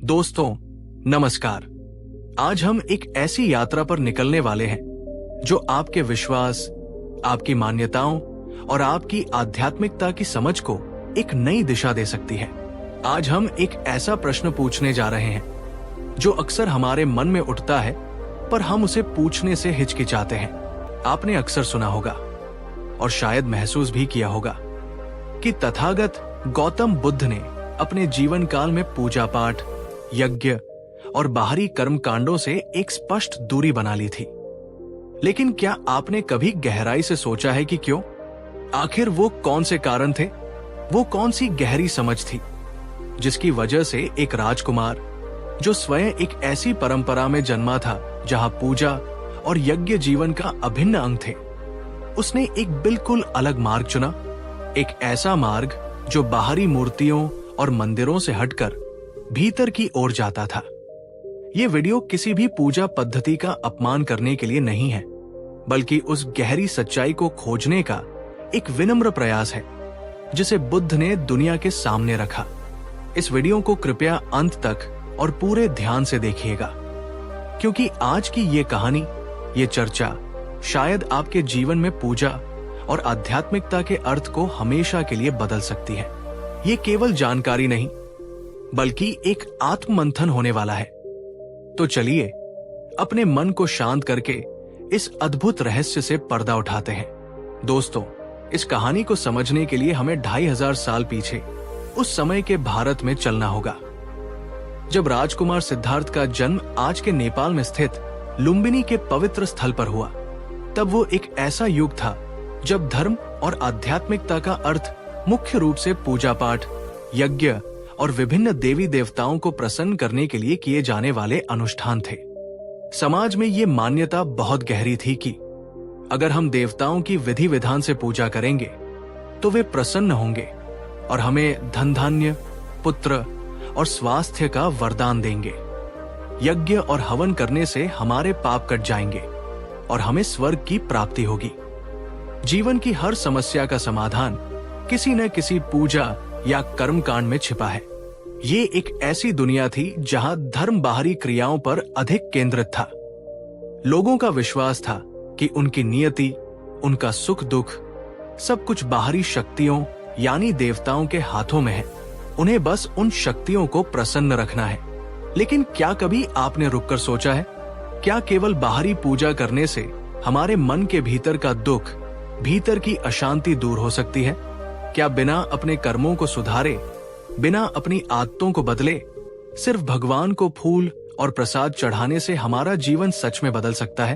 दोस्तों नमस्कार। आज हम एक ऐसी यात्रा पर निकलने वाले हैं जो आपके विश्वास, आपकी मान्यताओं और आपकी आध्यात्मिकता की समझ को एक नई दिशा दे सकती है। आज हम एक ऐसा प्रश्न पूछने जा रहे हैं जो अक्सर हमारे मन में उठता है, पर हम उसे पूछने से हिचकिचाते हैं। आपने अक्सर सुना होगा और शायद महसूस भी किया होगा कि तथागत गौतम बुद्ध ने अपने जीवन काल में पूजा पाठ, यज्ञ और बाहरी कर्म कांडों से एक स्पष्ट दूरी बना ली थी। लेकिन क्या आपने कभी गहराई से सोचा है कि क्यों? आखिर वो कौन से कारण थे, वो कौन सी गहरी समझ थी जिसकी वजह से एक राजकुमार जो स्वयं एक ऐसी परंपरा में जन्मा था जहां पूजा और यज्ञ जीवन का अभिन्न अंग थे, उसने एक बिल्कुल अलग मार्ग चुना। एक ऐसा मार्ग जो बाहरी मूर्तियों और मंदिरों से हटकर भीतर की ओर जाता था। ये वीडियो किसी भी पूजा पद्धति का अपमान करने के लिए नहीं है, बल्कि उस गहरी सच्चाई को खोजने का एक विनम्र प्रयास है जिसे बुद्ध ने दुनिया के सामने रखा। इस वीडियो को कृपया अंत तक और पूरे ध्यान से देखिएगा, क्योंकि आज की ये कहानी, ये चर्चा शायद आपके जीवन में पूजा और आध्यात्मिकता के अर्थ को हमेशा के लिए बदल सकती है। ये केवल जानकारी नहीं, बल्कि एक आत्ममंथन होने वाला है। तो चलिए अपने मन को शांत करके इस अद्भुत रहस्य से पर्दा उठाते हैं। दोस्तों, इस कहानी को समझने के लिए हमें 2500 साल पीछे उस समय के भारत में चलना होगा, जब राजकुमार सिद्धार्थ का जन्म आज के नेपाल में स्थित लुम्बिनी के पवित्र स्थल पर हुआ। तब वो एक ऐसा युग था जब धर्म और आध्यात्मिकता का अर्थ मुख्य रूप से पूजा पाठ, यज्ञ और विभिन्न देवी देवताओं को प्रसन्न करने के लिए किए जाने वाले अनुष्ठान थे। समाज में ये मान्यता बहुत गहरी थी कि अगर हम देवताओं की विधि विधान से पूजा करेंगे तो वे प्रसन्न होंगे और हमें धन धान्य, पुत्र और स्वास्थ्य का वरदान देंगे। यज्ञ और हवन करने से हमारे पाप कट जाएंगे और हमें स्वर्ग की प्राप्ति होगी। जीवन की हर समस्या का समाधान किसी न किसी पूजा या कर्म कांड में छिपा है। ये एक ऐसी दुनिया थी जहां धर्म बाहरी क्रियाओं पर अधिक केंद्रित था। लोगों का विश्वास था कि उनकी नियति, उनका सुख दुख सब कुछ बाहरी शक्तियों यानी देवताओं के हाथों में है। उन्हें बस उन शक्तियों को प्रसन्न रखना है। लेकिन क्या कभी आपने रुककर सोचा है, क्या केवल बाहरी पूजा करने से हमारे मन के भीतर का दुख, भीतर की अशांति दूर हो सकती है? क्या बिना अपने कर्मों को सुधारे, बिना अपनी आदतों को बदले, सिर्फ भगवान को फूल और प्रसाद चढ़ाने से हमारा जीवन सच में बदल सकता है?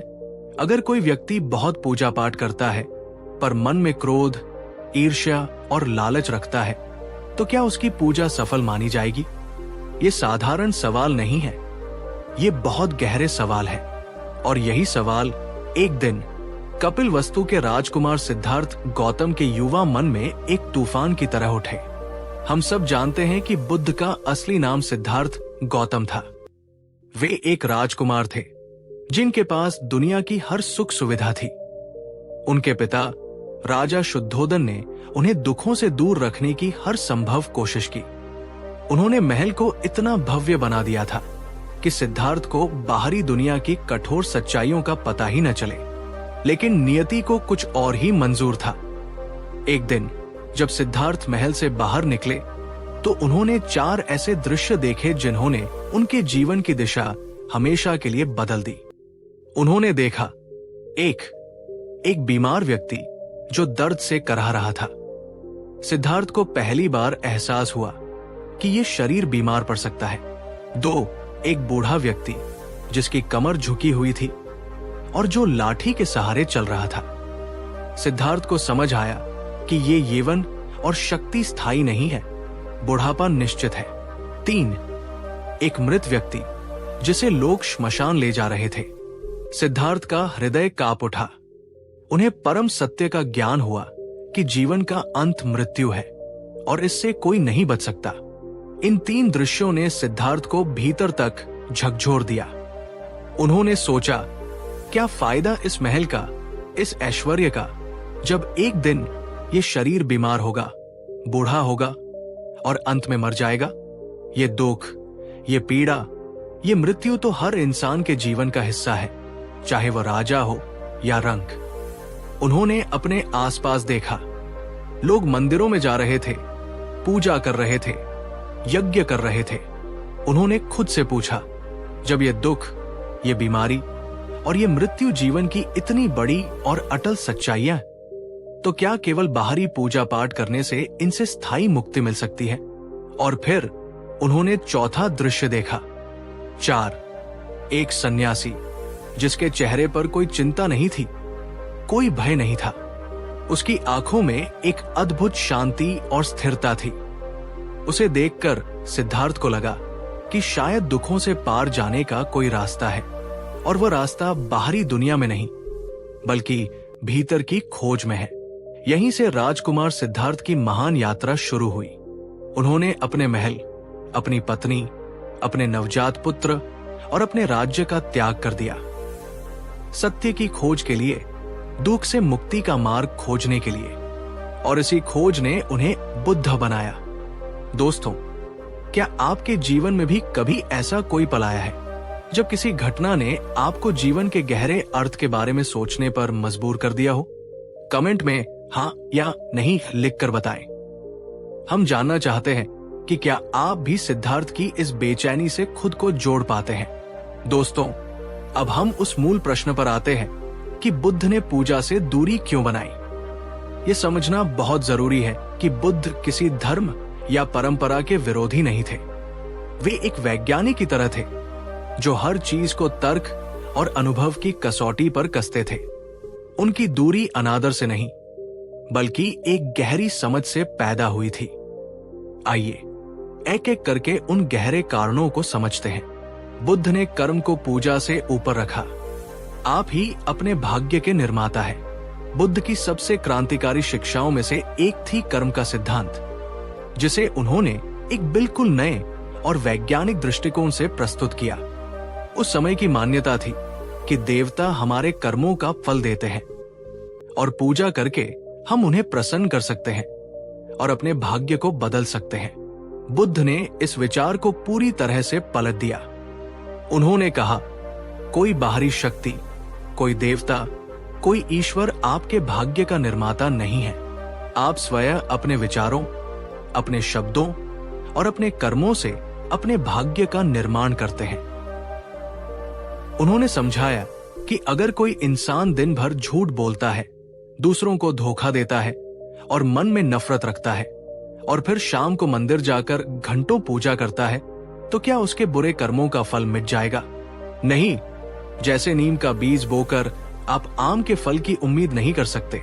अगर कोई व्यक्ति बहुत पूजा पाठ करता है पर मन में क्रोध, ईर्ष्या और लालच रखता है, तो क्या उसकी पूजा सफल मानी जाएगी? ये साधारण सवाल नहीं है, ये बहुत गहरे सवाल है। और यही सवाल एक दिन कपिलवस्तु के राजकुमार सिद्धार्थ गौतम के युवा मन में एक तूफान की तरह उठे। हम सब जानते हैं कि बुद्ध का असली नाम सिद्धार्थ गौतम था। वे एक राजकुमार थे जिनके पास दुनिया की हर सुख सुविधा थी। उनके पिता राजा शुद्धोदन ने उन्हें दुखों से दूर रखने की हर संभव कोशिश की। उन्होंने महल को इतना भव्य बना दिया था कि सिद्धार्थ को बाहरी दुनिया की कठोर सच्चाइयों का पता ही न चले। लेकिन नियति को कुछ और ही मंजूर था। एक दिन जब सिद्धार्थ महल से बाहर निकले तो उन्होंने 4 ऐसे दृश्य देखे जिन्होंने उनके जीवन की दिशा हमेशा के लिए बदल दी। उन्होंने देखा एक बीमार व्यक्ति जो दर्द से कराह रहा था। सिद्धार्थ को पहली बार एहसास हुआ कि ये शरीर बीमार पड़ सकता है। 2, एक बूढ़ा व्यक्ति जिसकी कमर झुकी हुई थी और जो लाठी के सहारे चल रहा था। सिद्धार्थ को समझ आया कि ये यौवन और शक्ति स्थायी नहीं है, बुढ़ापा निश्चित है। 3, एक मृत व्यक्ति जिसे लोग श्मशान ले जा रहे थे। सिद्धार्थ का हृदय कांप उठा। उन्हें परम सत्य का ज्ञान हुआ कि जीवन का अंत मृत्यु है और इससे कोई नहीं बच सकता। इन 3 दृश्यों ने सिद्धार्थ को भीतर तक झकझोर दिया। उन्होंने सोचा, क्या फायदा इस महल का, इस ऐश्वर्य का, जब एक दिन ये शरीर बीमार होगा, बूढ़ा होगा और अंत में मर जाएगा? ये दुख, ये पीड़ा, ये मृत्यु तो हर इंसान के जीवन का हिस्सा है, चाहे वह राजा हो या रंक। उन्होंने अपने आसपास देखा, लोग मंदिरों में जा रहे थे, पूजा कर रहे थे, यज्ञ कर रहे थे। उन्होंने खुद से पूछा, जब ये दुख, ये बीमारी और ये मृत्यु जीवन की इतनी बड़ी और अटल सच्चाइयां, तो क्या केवल बाहरी पूजा पाठ करने से इनसे स्थायी मुक्ति मिल सकती है? और फिर उन्होंने चौथा दृश्य देखा। 4, एक सन्यासी जिसके चेहरे पर कोई चिंता नहीं थी, कोई भय नहीं था। उसकी आंखों में एक अद्भुत शांति और स्थिरता थी। उसे देखकर सिद्धार्थ को लगा कि शायद दुखों से पार जाने का कोई रास्ता है, और वह रास्ता बाहरी दुनिया में नहीं, बल्कि भीतर की खोज में है। यहीं से राजकुमार सिद्धार्थ की महान यात्रा शुरू हुई। उन्होंने अपने महल, अपनी पत्नी, अपने नवजात पुत्र और अपने राज्य का त्याग कर दिया, सत्य की खोज के लिए, दुख से मुक्ति का मार्ग खोजने के लिए। और इसी खोज ने उन्हें बुद्ध बनाया। दोस्तों, क्या आपके जीवन में भी कभी ऐसा कोई पल आया है जब किसी घटना ने आपको जीवन के गहरे अर्थ के बारे में सोचने पर मजबूर कर दिया हो? कमेंट में हाँ या नहीं लिखकर बताएं। हम जानना चाहते हैं कि क्या आप भी सिद्धार्थ की इस बेचैनी से खुद को जोड़ पाते हैं। दोस्तों, अब हम उस मूल प्रश्न पर आते हैं कि बुद्ध ने पूजा से दूरी क्यों बनाई। ये समझना बहुत जरूरी है कि बुद्ध किसी धर्म या परंपरा के विरोधी नहीं थे। वे एक वैज्ञानिक की तरह थे जो हर चीज को तर्क और अनुभव की कसौटी पर कसते थे। उनकी दूरी अनादर से नहीं, बल्कि एक गहरी समझ से पैदा हुई थी। आइए एक एक करके उन गहरे कारणों को समझते हैं। बुद्ध ने कर्म को पूजा से ऊपर रखा। आप ही अपने भाग्य के निर्माता है। बुद्ध की सबसे क्रांतिकारी शिक्षाओं में से एक थी कर्म का सिद्धांत, जिसे उन्होंने एक बिल्कुल नए और वैज्ञानिक दृष्टिकोण से प्रस्तुत किया। उस समय की मान्यता थी कि देवता हमारे कर्मों का फल देते हैं और पूजा करके हम उन्हें प्रसन्न कर सकते हैं और अपने भाग्य को बदल सकते हैं। बुद्ध ने इस विचार को पूरी तरह से पलट दिया। उन्होंने कहा, कोई बाहरी शक्ति, कोई देवता, कोई ईश्वर आपके भाग्य का निर्माता नहीं है। आप स्वयं अपने विचारों, अपने शब्दों और अपने कर्मों से अपने भाग्य का निर्माण करते हैं। उन्होंने समझाया कि अगर कोई इंसान दिन भर झूठ बोलता है, दूसरों को धोखा देता है और मन में नफरत रखता है और फिर शाम को मंदिर जाकर घंटों पूजा करता है, तो क्या उसके बुरे कर्मों का फल मिट जाएगा? नहीं। जैसे नीम का बीज बोकर आप आम के फल की उम्मीद नहीं कर सकते,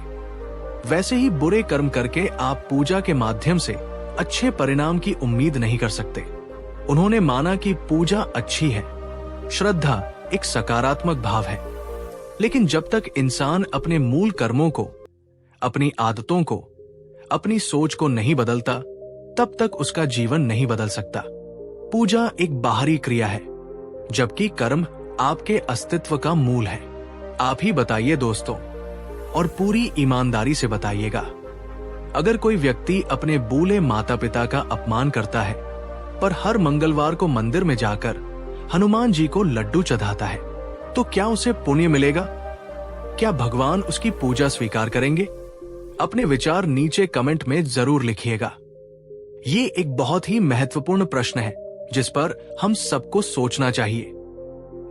वैसे ही बुरे कर्म करके आप पूजा के माध्यम से अच्छे परिणाम की उम्मीद नहीं कर सकते। उन्होंने माना कि पूजा अच्छी है, श्रद्धा एक सकारात्मक भाव है, लेकिन जब तक इंसान अपने मूल कर्मों को, अपनी आदतों को, अपनी सोच को नहीं बदलता, तब तक उसका जीवन नहीं बदल सकता। पूजा एक बाहरी क्रिया है, जबकि कर्म आपके अस्तित्व का मूल है। आप ही बताइए दोस्तों, और पूरी ईमानदारी से बताइएगा। अगर कोई व्यक्ति अपने बूढ़े माता पिता का अपमान करता है, पर हर मंगलवार को मंदिर में जाकर हनुमान जी को लड्डू चढ़ाता है, तो क्या उसे पुण्य मिलेगा? क्या भगवान उसकी पूजा स्वीकार करेंगे? अपने विचार नीचे कमेंट में जरूर लिखिएगा। ये एक बहुत ही महत्वपूर्ण प्रश्न है जिस पर हम सबको सोचना चाहिए।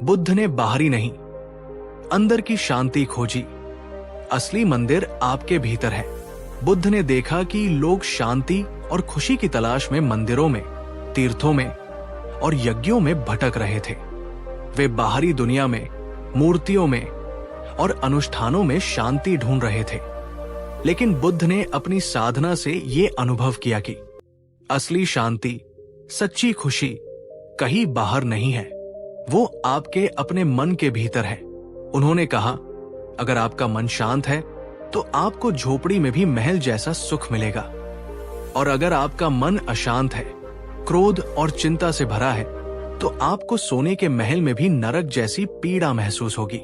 बुद्ध ने बाहरी नहीं, अंदर की शांति खोजी। असली मंदिर आपके भीतर है। बुद्ध ने देखा कि लोग शांति और खुशी की तलाश में मंदिरों में, तीर्थों में और यज्ञों में भटक रहे थे। वे बाहरी दुनिया में, मूर्तियों में और अनुष्ठानों में शांति ढूंढ रहे थे, लेकिन बुद्ध ने अपनी साधना से ये अनुभव किया कि असली शांति, सच्ची खुशी कहीं बाहर नहीं है, वो आपके अपने मन के भीतर है। उन्होंने कहा, अगर आपका मन शांत है तो आपको झोपड़ी में भी महल जैसा सुख मिलेगा, और अगर आपका मन अशांत है, क्रोध और चिंता से भरा है, तो आपको सोने के महल में भी नरक जैसी पीड़ा महसूस होगी।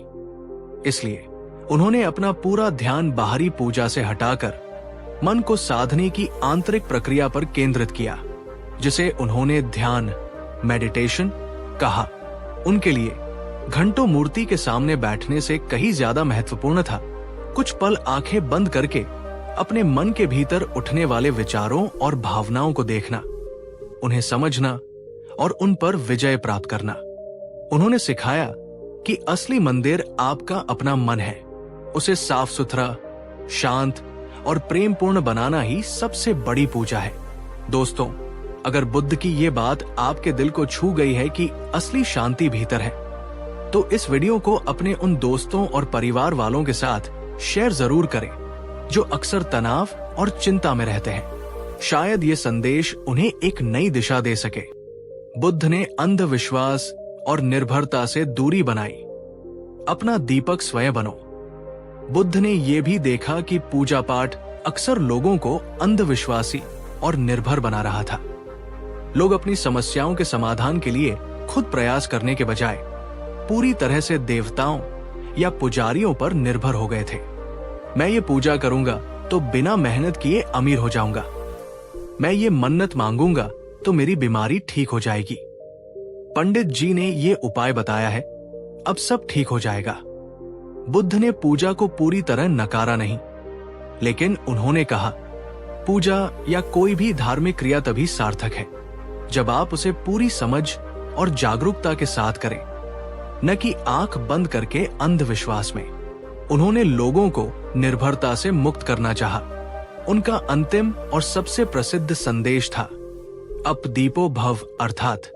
इसलिए उन्होंने अपना पूरा ध्यान बाहरी पूजा से हटाकर मन को साधने की आंतरिक प्रक्रिया पर केंद्रित किया, जिसे उन्होंने ध्यान मेडिटेशन कहा उनके लिए घंटों मूर्ति के सामने बैठने से कहीं ज्यादा महत्वपूर्ण था कुछ पल आंखें बंद करके अपने मन के भीतर उठने वाले विचारों और भावनाओं को देखना, उन्हें समझना और उन पर विजय प्राप्त करना। उन्होंने सिखाया कि असली मंदिर आपका अपना मन है, उसे साफ सुथरा, शांत और प्रेमपूर्ण बनाना ही सबसे बड़ी पूजा है। दोस्तों, अगर बुद्ध की ये बात आपके दिल को छू गई है कि असली शांति भीतर है, तो इस वीडियो को अपने उन दोस्तों और परिवार वालों के साथ शेयर जरूर करें जो अक्सर तनाव और चिंता में रहते हैं। शायद ये संदेश उन्हें एक नई दिशा दे सके। बुद्ध ने अंधविश्वास और निर्भरता से दूरी बनाई। अपना दीपक स्वयं बनो। बुद्ध ने यह भी देखा कि पूजा पाठ अक्सर लोगों को अंधविश्वासी और निर्भर बना रहा था। लोग अपनी समस्याओं के समाधान के लिए खुद प्रयास करने के बजाय पूरी तरह से देवताओं या पुजारियों पर निर्भर हो गए थे। मैं ये पूजा करूंगा तो बिना मेहनत किए अमीर हो जाऊंगा, मैं ये मन्नत मांगूंगा तो मेरी बीमारी ठीक हो जाएगी। पंडित जी ने ये उपाय बताया है, अब सब ठीक हो जाएगा। बुद्ध ने पूजा को पूरी तरह नकारा नहीं, लेकिन उन्होंने कहा, पूजा या कोई भी धार्मिक क्रिया तभी सार्थक है जब आप उसे पूरी समझ और जागरूकता के साथ करें, न कि आंख बंद करके अंधविश्वास में। उन्होंने लोगों को निर्भरता से मुक्त करना चाहा। उनका अंतिम और सबसे प्रसिद्ध संदेश था अप दीपो भव, अर्थात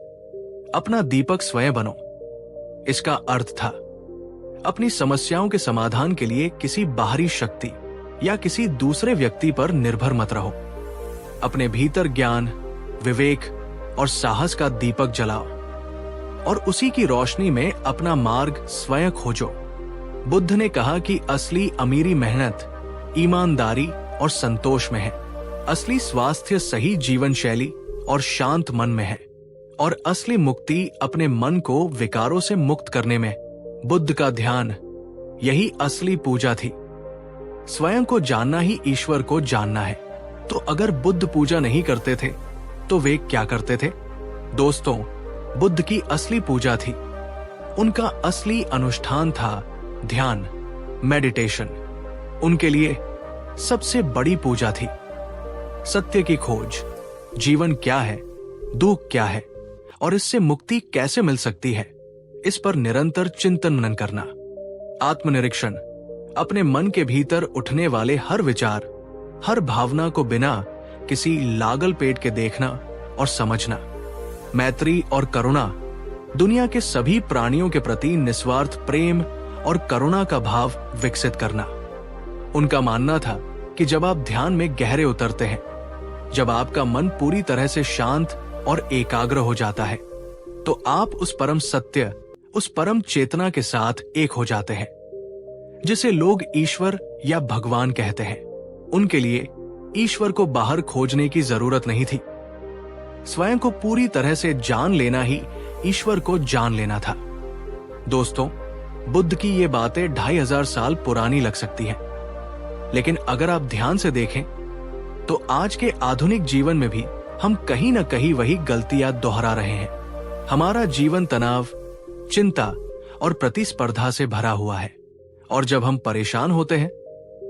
अपना दीपक स्वयं बनो। इसका अर्थ था अपनी समस्याओं के समाधान के लिए किसी बाहरी शक्ति या किसी दूसरे व्यक्ति पर निर्भर मत रहो। अपने भीतर ज्ञान, विवेक और साहस का दीपक जलाओ और उसी की रोशनी में अपना मार्ग स्वयं खोजो। बुद्ध ने कहा कि असली अमीरी मेहनत, ईमानदारी और संतोष में है। असली स्वास्थ्य सही जीवन शैली और शांत मन में है, और असली मुक्ति अपने मन को विकारों से मुक्त करने में। बुद्ध का ध्यान, यही असली पूजा थी। स्वयं को जानना ही ईश्वर को जानना है। तो अगर बुद्ध पूजा नहीं करते थे तो वे क्या करते थे? दोस्तों, बुद्ध की असली पूजा थी, उनका असली अनुष्ठान था ध्यान, मेडिटेशन। उनके लिए सबसे बड़ी पूजा थी सत्य की खोज। जीवन क्या है, दुख क्या है और इससे मुक्ति कैसे मिल सकती है, इस पर निरंतर चिंतन मनन करना। आत्मनिरीक्षण, अपने मन के भीतर उठने वाले हर विचार, हर भावना को बिना किसी लागल पेट के देखना और समझना। मैत्री और करुणा, दुनिया के सभी प्राणियों के प्रति निस्वार्थ प्रेम और करुणा का भाव विकसित करना। उनका मानना था कि जब आप ध्यान में गहरे उतरते हैं, जब आपका मन पूरी तरह से शांत और एकाग्र हो जाता है, तो आप उस परम सत्य, उस परम चेतना के साथ एक हो जाते हैं जिसे लोग ईश्वर या भगवान कहते हैं। उनके लिए ईश्वर को बाहर खोजने की जरूरत नहीं थी, स्वयं को पूरी तरह से जान लेना ही ईश्वर को जान लेना था। दोस्तों, बुद्ध की ये बातें 2500 साल पुरानी लग सकती हैं, लेकिन अगर आप ध्यान से देखें तो आज के आधुनिक जीवन में भी हम कहीं न कहीं वही गलतियां दोहरा रहे हैं। हमारा जीवन तनाव, चिंता और प्रतिस्पर्धा से भरा हुआ है, और जब हम परेशान होते हैं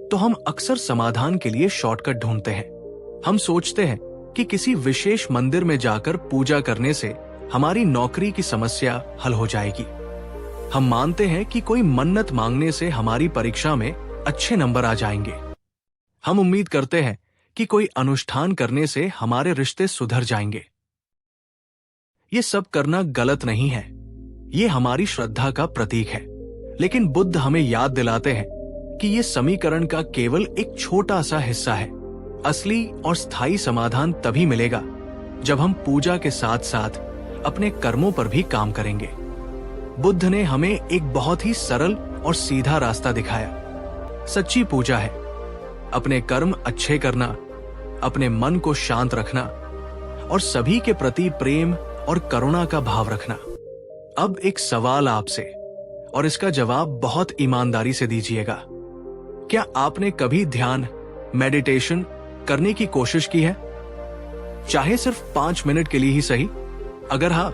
तो हम अक्सर समाधान के लिए शॉर्टकट ढूंढते हैं। हम सोचते हैं कि किसी विशेष मंदिर में जाकर पूजा करने से हमारी नौकरी की समस्या हल हो जाएगी। हम मानते हैं कि कोई मन्नत मांगने से हमारी परीक्षा में अच्छे नंबर आ जाएंगे। हम उम्मीद करते हैं कि कोई अनुष्ठान करने से हमारे रिश्ते सुधर जाएंगे। ये सब करना गलत नहीं है, ये हमारी श्रद्धा का प्रतीक है। लेकिन बुद्ध हमें याद दिलाते हैं कि ये समीकरण का केवल एक छोटा सा हिस्सा है। असली और स्थायी समाधान तभी मिलेगा जब हम पूजा के साथ साथ अपने कर्मों पर भी काम करेंगे। बुद्ध ने हमें एक बहुत ही सरल और सीधा रास्ता दिखाया। सच्ची पूजा है अपने कर्म अच्छे करना, अपने मन को शांत रखना और सभी के प्रति प्रेम और करुणा का भाव रखना। अब एक सवाल आपसे, और इसका जवाब बहुत ईमानदारी से दीजिएगा। क्या आपने कभी ध्यान, मेडिटेशन करने की कोशिश की है? चाहे सिर्फ 5 मिनट के लिए ही सही। अगर हाँ,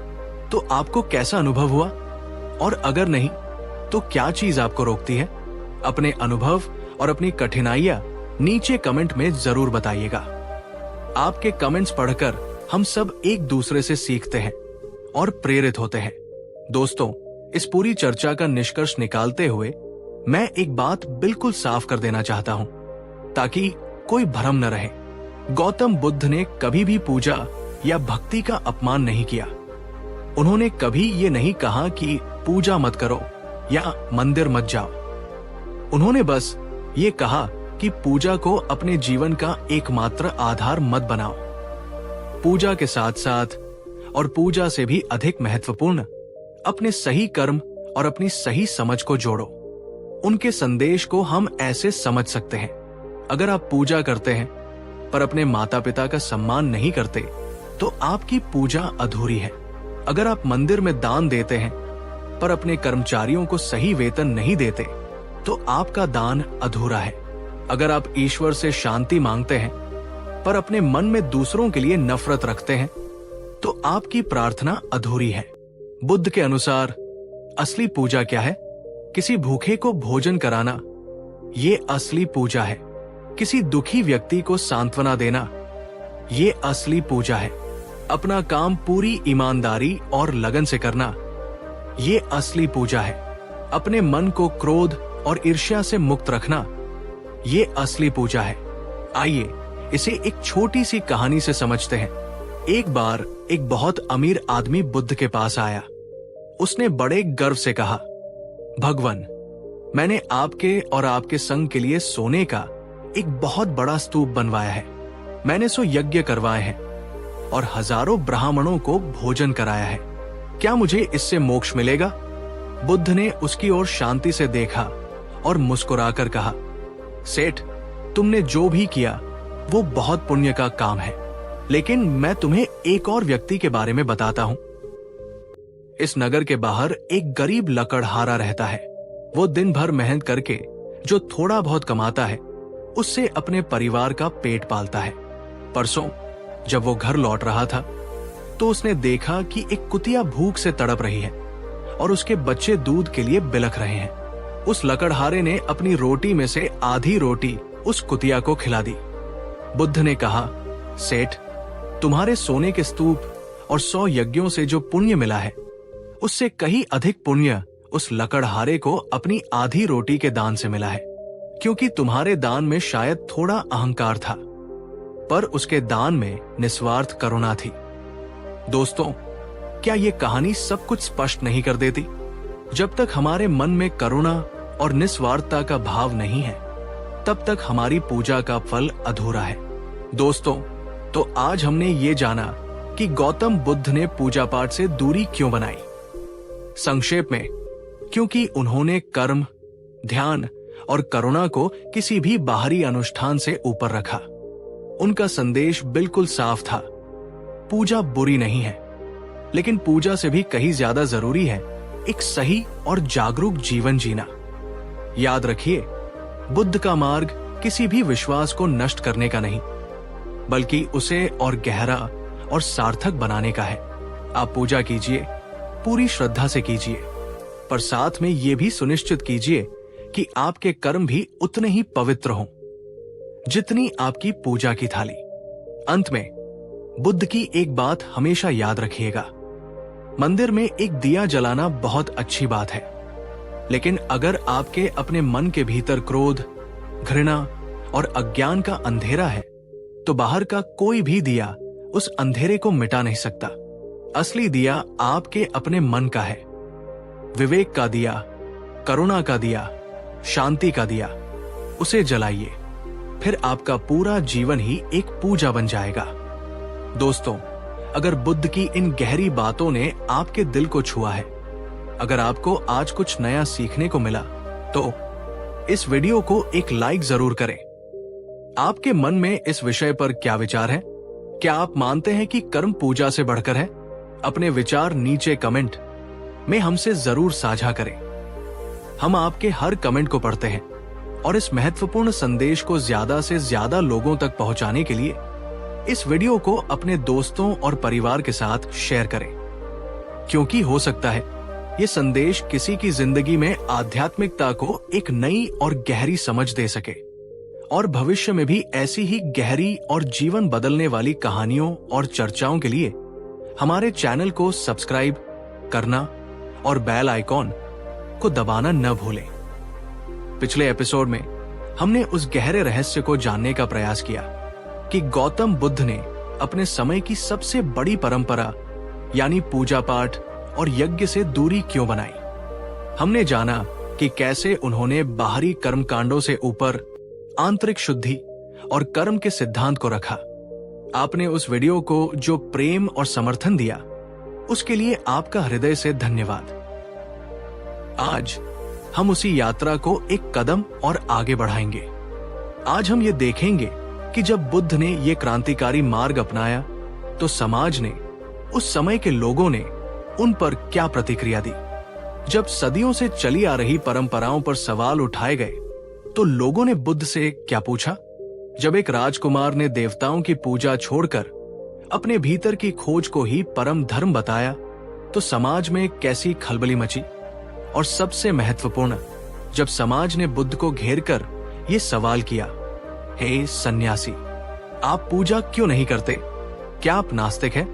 तो आपको कैसा अनुभव हुआ? और अगर नहीं, तो क्या चीज आपको रोकती है? अपने अनुभव और अपनी कठिनाइयां नीचे कमेंट में जरूर बताइएगा। आपके कमेंट्स पढ़कर हम सब एक दूसरे से सीखते हैं और प्रेरित होते हैं। दोस्तों, इस पूरी चर्चा का निष्कर्ष निकालते हुए मैं एक बात बिल्कुल साफ कर देना चाहता हूं, ताकि कोई भ्रम न रहे। गौतम बुद्ध ने कभी भी पूजा या भक्ति का अपमान नहीं किया। उन्होंने कभी ये नहीं कहा कि पूजा मत करो या मंदिर मत जाओ। उन्होंने बस ये कहा कि पूजा को अपने जीवन का एकमात्र आधार मत बनाओ। पूजा के साथ साथ और पूजा से भी अधिक महत्वपूर्ण, अपने सही कर्म और अपनी सही समझ को जोड़ो। उनके संदेश को हम ऐसे समझ सकते हैं, अगर आप पूजा करते हैं पर अपने माता पिता का सम्मान नहीं करते तो आपकी पूजा अधूरी है। अगर आप मंदिर में दान देते हैं पर अपने कर्मचारियों को सही वेतन नहीं देते तो आपका दान अधूरा है। अगर आप ईश्वर से शांति मांगते हैं पर अपने मन में दूसरों के लिए नफरत रखते हैं तो आपकी प्रार्थना अधूरी है। बुद्ध के अनुसार असली पूजा क्या है? किसी भूखे को भोजन कराना, ये असली पूजा है। किसी दुखी व्यक्ति को सांत्वना देना, ये असली पूजा है। अपना काम पूरी ईमानदारी और लगन से करना, ये असली पूजा है। अपने मन को क्रोध और ईर्ष्या से मुक्त रखना, ये असली पूजा है। आइए इसे एक छोटी सी कहानी से समझते हैं। एक बार एक बहुत अमीर आदमी बुद्ध के पास आया। उसने बड़े गर्व से कहा, भगवान, मैंने आपके और आपके संघ के लिए सोने का एक बहुत बड़ा स्तूप बनवाया है। मैंने 100 यज्ञ करवाए हैं और हजारों ब्राह्मणों को भोजन कराया है। क्या मुझे इससे मोक्ष मिलेगा? बुद्ध ने उसकी ओर शांति से देखा और मुस्कुराकर कहा, सेठ, तुमने जो भी किया वो बहुत पुण्य का काम है, लेकिन मैं तुम्हें एक और व्यक्ति के बारे में बताता हूं। इस नगर के बाहर एक गरीब लकड़हारा रहता है। वो दिन भर मेहनत करके जो थोड़ा बहुत कमाता है उससे अपने परिवार का पेट पालता है। परसों जब वो घर लौट रहा था तो उसने देखा कि एक कुतिया भूख से तड़प रही है और उसके बच्चे दूध के लिए बिलख रहे हैं। उस लकड़हारे ने अपनी रोटी में से आधी रोटी उस कुतिया को खिला दी। बुद्ध ने कहा, सेठ, तुम्हारे सोने के स्तूप और 100 यज्ञों से जो पुण्य मिला है उससे कहीं अधिक पुण्य उस लकड़हारे को अपनी आधी रोटी के दान से मिला है, क्योंकि तुम्हारे दान में शायद थोड़ा अहंकार था, पर उसके दान में निस्वार्थ करुणा थी। दोस्तों, क्या ये कहानी सब कुछ स्पष्ट नहीं कर देती? जब तक हमारे मन में करुणा और निस्वार्थता का भाव नहीं है, तब तक हमारी पूजा का फल अधूरा है। दोस्तों, तो आज हमने ये जाना कि गौतम बुद्ध ने पूजा पाठ से दूरी क्यों बनाई। संक्षेप में, क्योंकि उन्होंने कर्म, ध्यान और करुणा को किसी भी बाहरी अनुष्ठान से ऊपर रखा। उनका संदेश बिल्कुल साफ था, पूजा बुरी नहीं है, लेकिन पूजा से भी कहीं ज्यादा जरूरी है एक सही और जागरूक जीवन जीना। याद रखिए, बुद्ध का मार्ग किसी भी विश्वास को नष्ट करने का नहीं, बल्कि उसे और गहरा और सार्थक बनाने का है। आप पूजा कीजिए, पूरी श्रद्धा से कीजिए, पर साथ में ये भी सुनिश्चित कीजिए कि आपके कर्म भी उतने ही पवित्र हों जितनी आपकी पूजा की थाली। अंत में बुद्ध की एक बात हमेशा याद रखिएगा, मंदिर में एक दिया जलाना बहुत अच्छी बात है, लेकिन अगर आपके अपने मन के भीतर क्रोध, घृणा और अज्ञान का अंधेरा है तो बाहर का कोई भी दिया उस अंधेरे को मिटा नहीं सकता। असली दिया आपके अपने मन का है। विवेक का दिया, करुणा का दिया, शांति का दिया, उसे जलाइए, फिर आपका पूरा जीवन ही एक पूजा बन जाएगा। दोस्तों, अगर बुद्ध की इन गहरी बातों ने आपके दिल को छुआ है, अगर आपको आज कुछ नया सीखने को मिला, तो इस वीडियो को एक लाइक जरूर करें। आपके मन में इस विषय पर क्या विचार है? क्या आप मानते हैं कि कर्म पूजा से बढ़कर है? अपने विचार नीचे कमेंट में हमसे जरूर साझा करें। हम आपके हर कमेंट को पढ़ते हैं और इस महत्वपूर्ण संदेश को ज्यादा से ज्यादा लोगों तक पहुंचाने के लिए इस वीडियो को अपने दोस्तों और परिवार के साथ शेयर करें। क्योंकि हो सकता है ये संदेश किसी की जिंदगी में आध्यात्मिकता को एक नई और गहरी समझ दे सके और भविष्य में भी ऐसी ही गहरी और जीवन बदलने वाली कहानियों और चर्चाओं के लिए हमारे चैनल को सब्सक्राइब करना और बेल आइकॉन को दबाना न भूलें। पिछले एपिसोड में हमने उस गहरे रहस्य को जानने का प्रयास किया कि गौतम बुद्ध ने अपने समय की सबसे बड़ी परंपरा यानी पूजा पाठ और यज्ञ से दूरी क्यों बनाई। हमने जाना कि कैसे उन्होंने बाहरी कर्म कांडों से ऊपर आंतरिक शुद्धि और कर्म के सिद्धांत को रखा। आपने उस वीडियो को जो प्रेम और समर्थन दिया उसके लिए आपका हृदय से धन्यवाद। आज हम उसी यात्रा को एक कदम और आगे बढ़ाएंगे। आज हम ये देखेंगे कि जब बुद्ध ने ये क्रांतिकारी मार्ग अपनाया तो समाज ने, उस समय के लोगों ने उन पर क्या प्रतिक्रिया दी। जब सदियों से चली आ रही परंपराओं पर सवाल उठाए गए तो लोगों ने बुद्ध से क्या पूछा। जब एक राजकुमार ने देवताओं की पूजा छोड़कर अपने भीतर की खोज को ही परम धर्म बताया तो समाज में कैसी खलबली मची। और सबसे महत्वपूर्ण, जब समाज ने बुद्ध को घेरकर ये सवाल किया, हे सन्यासी, आप पूजा क्यों नहीं करते? क्या आप नास्तिक हैं?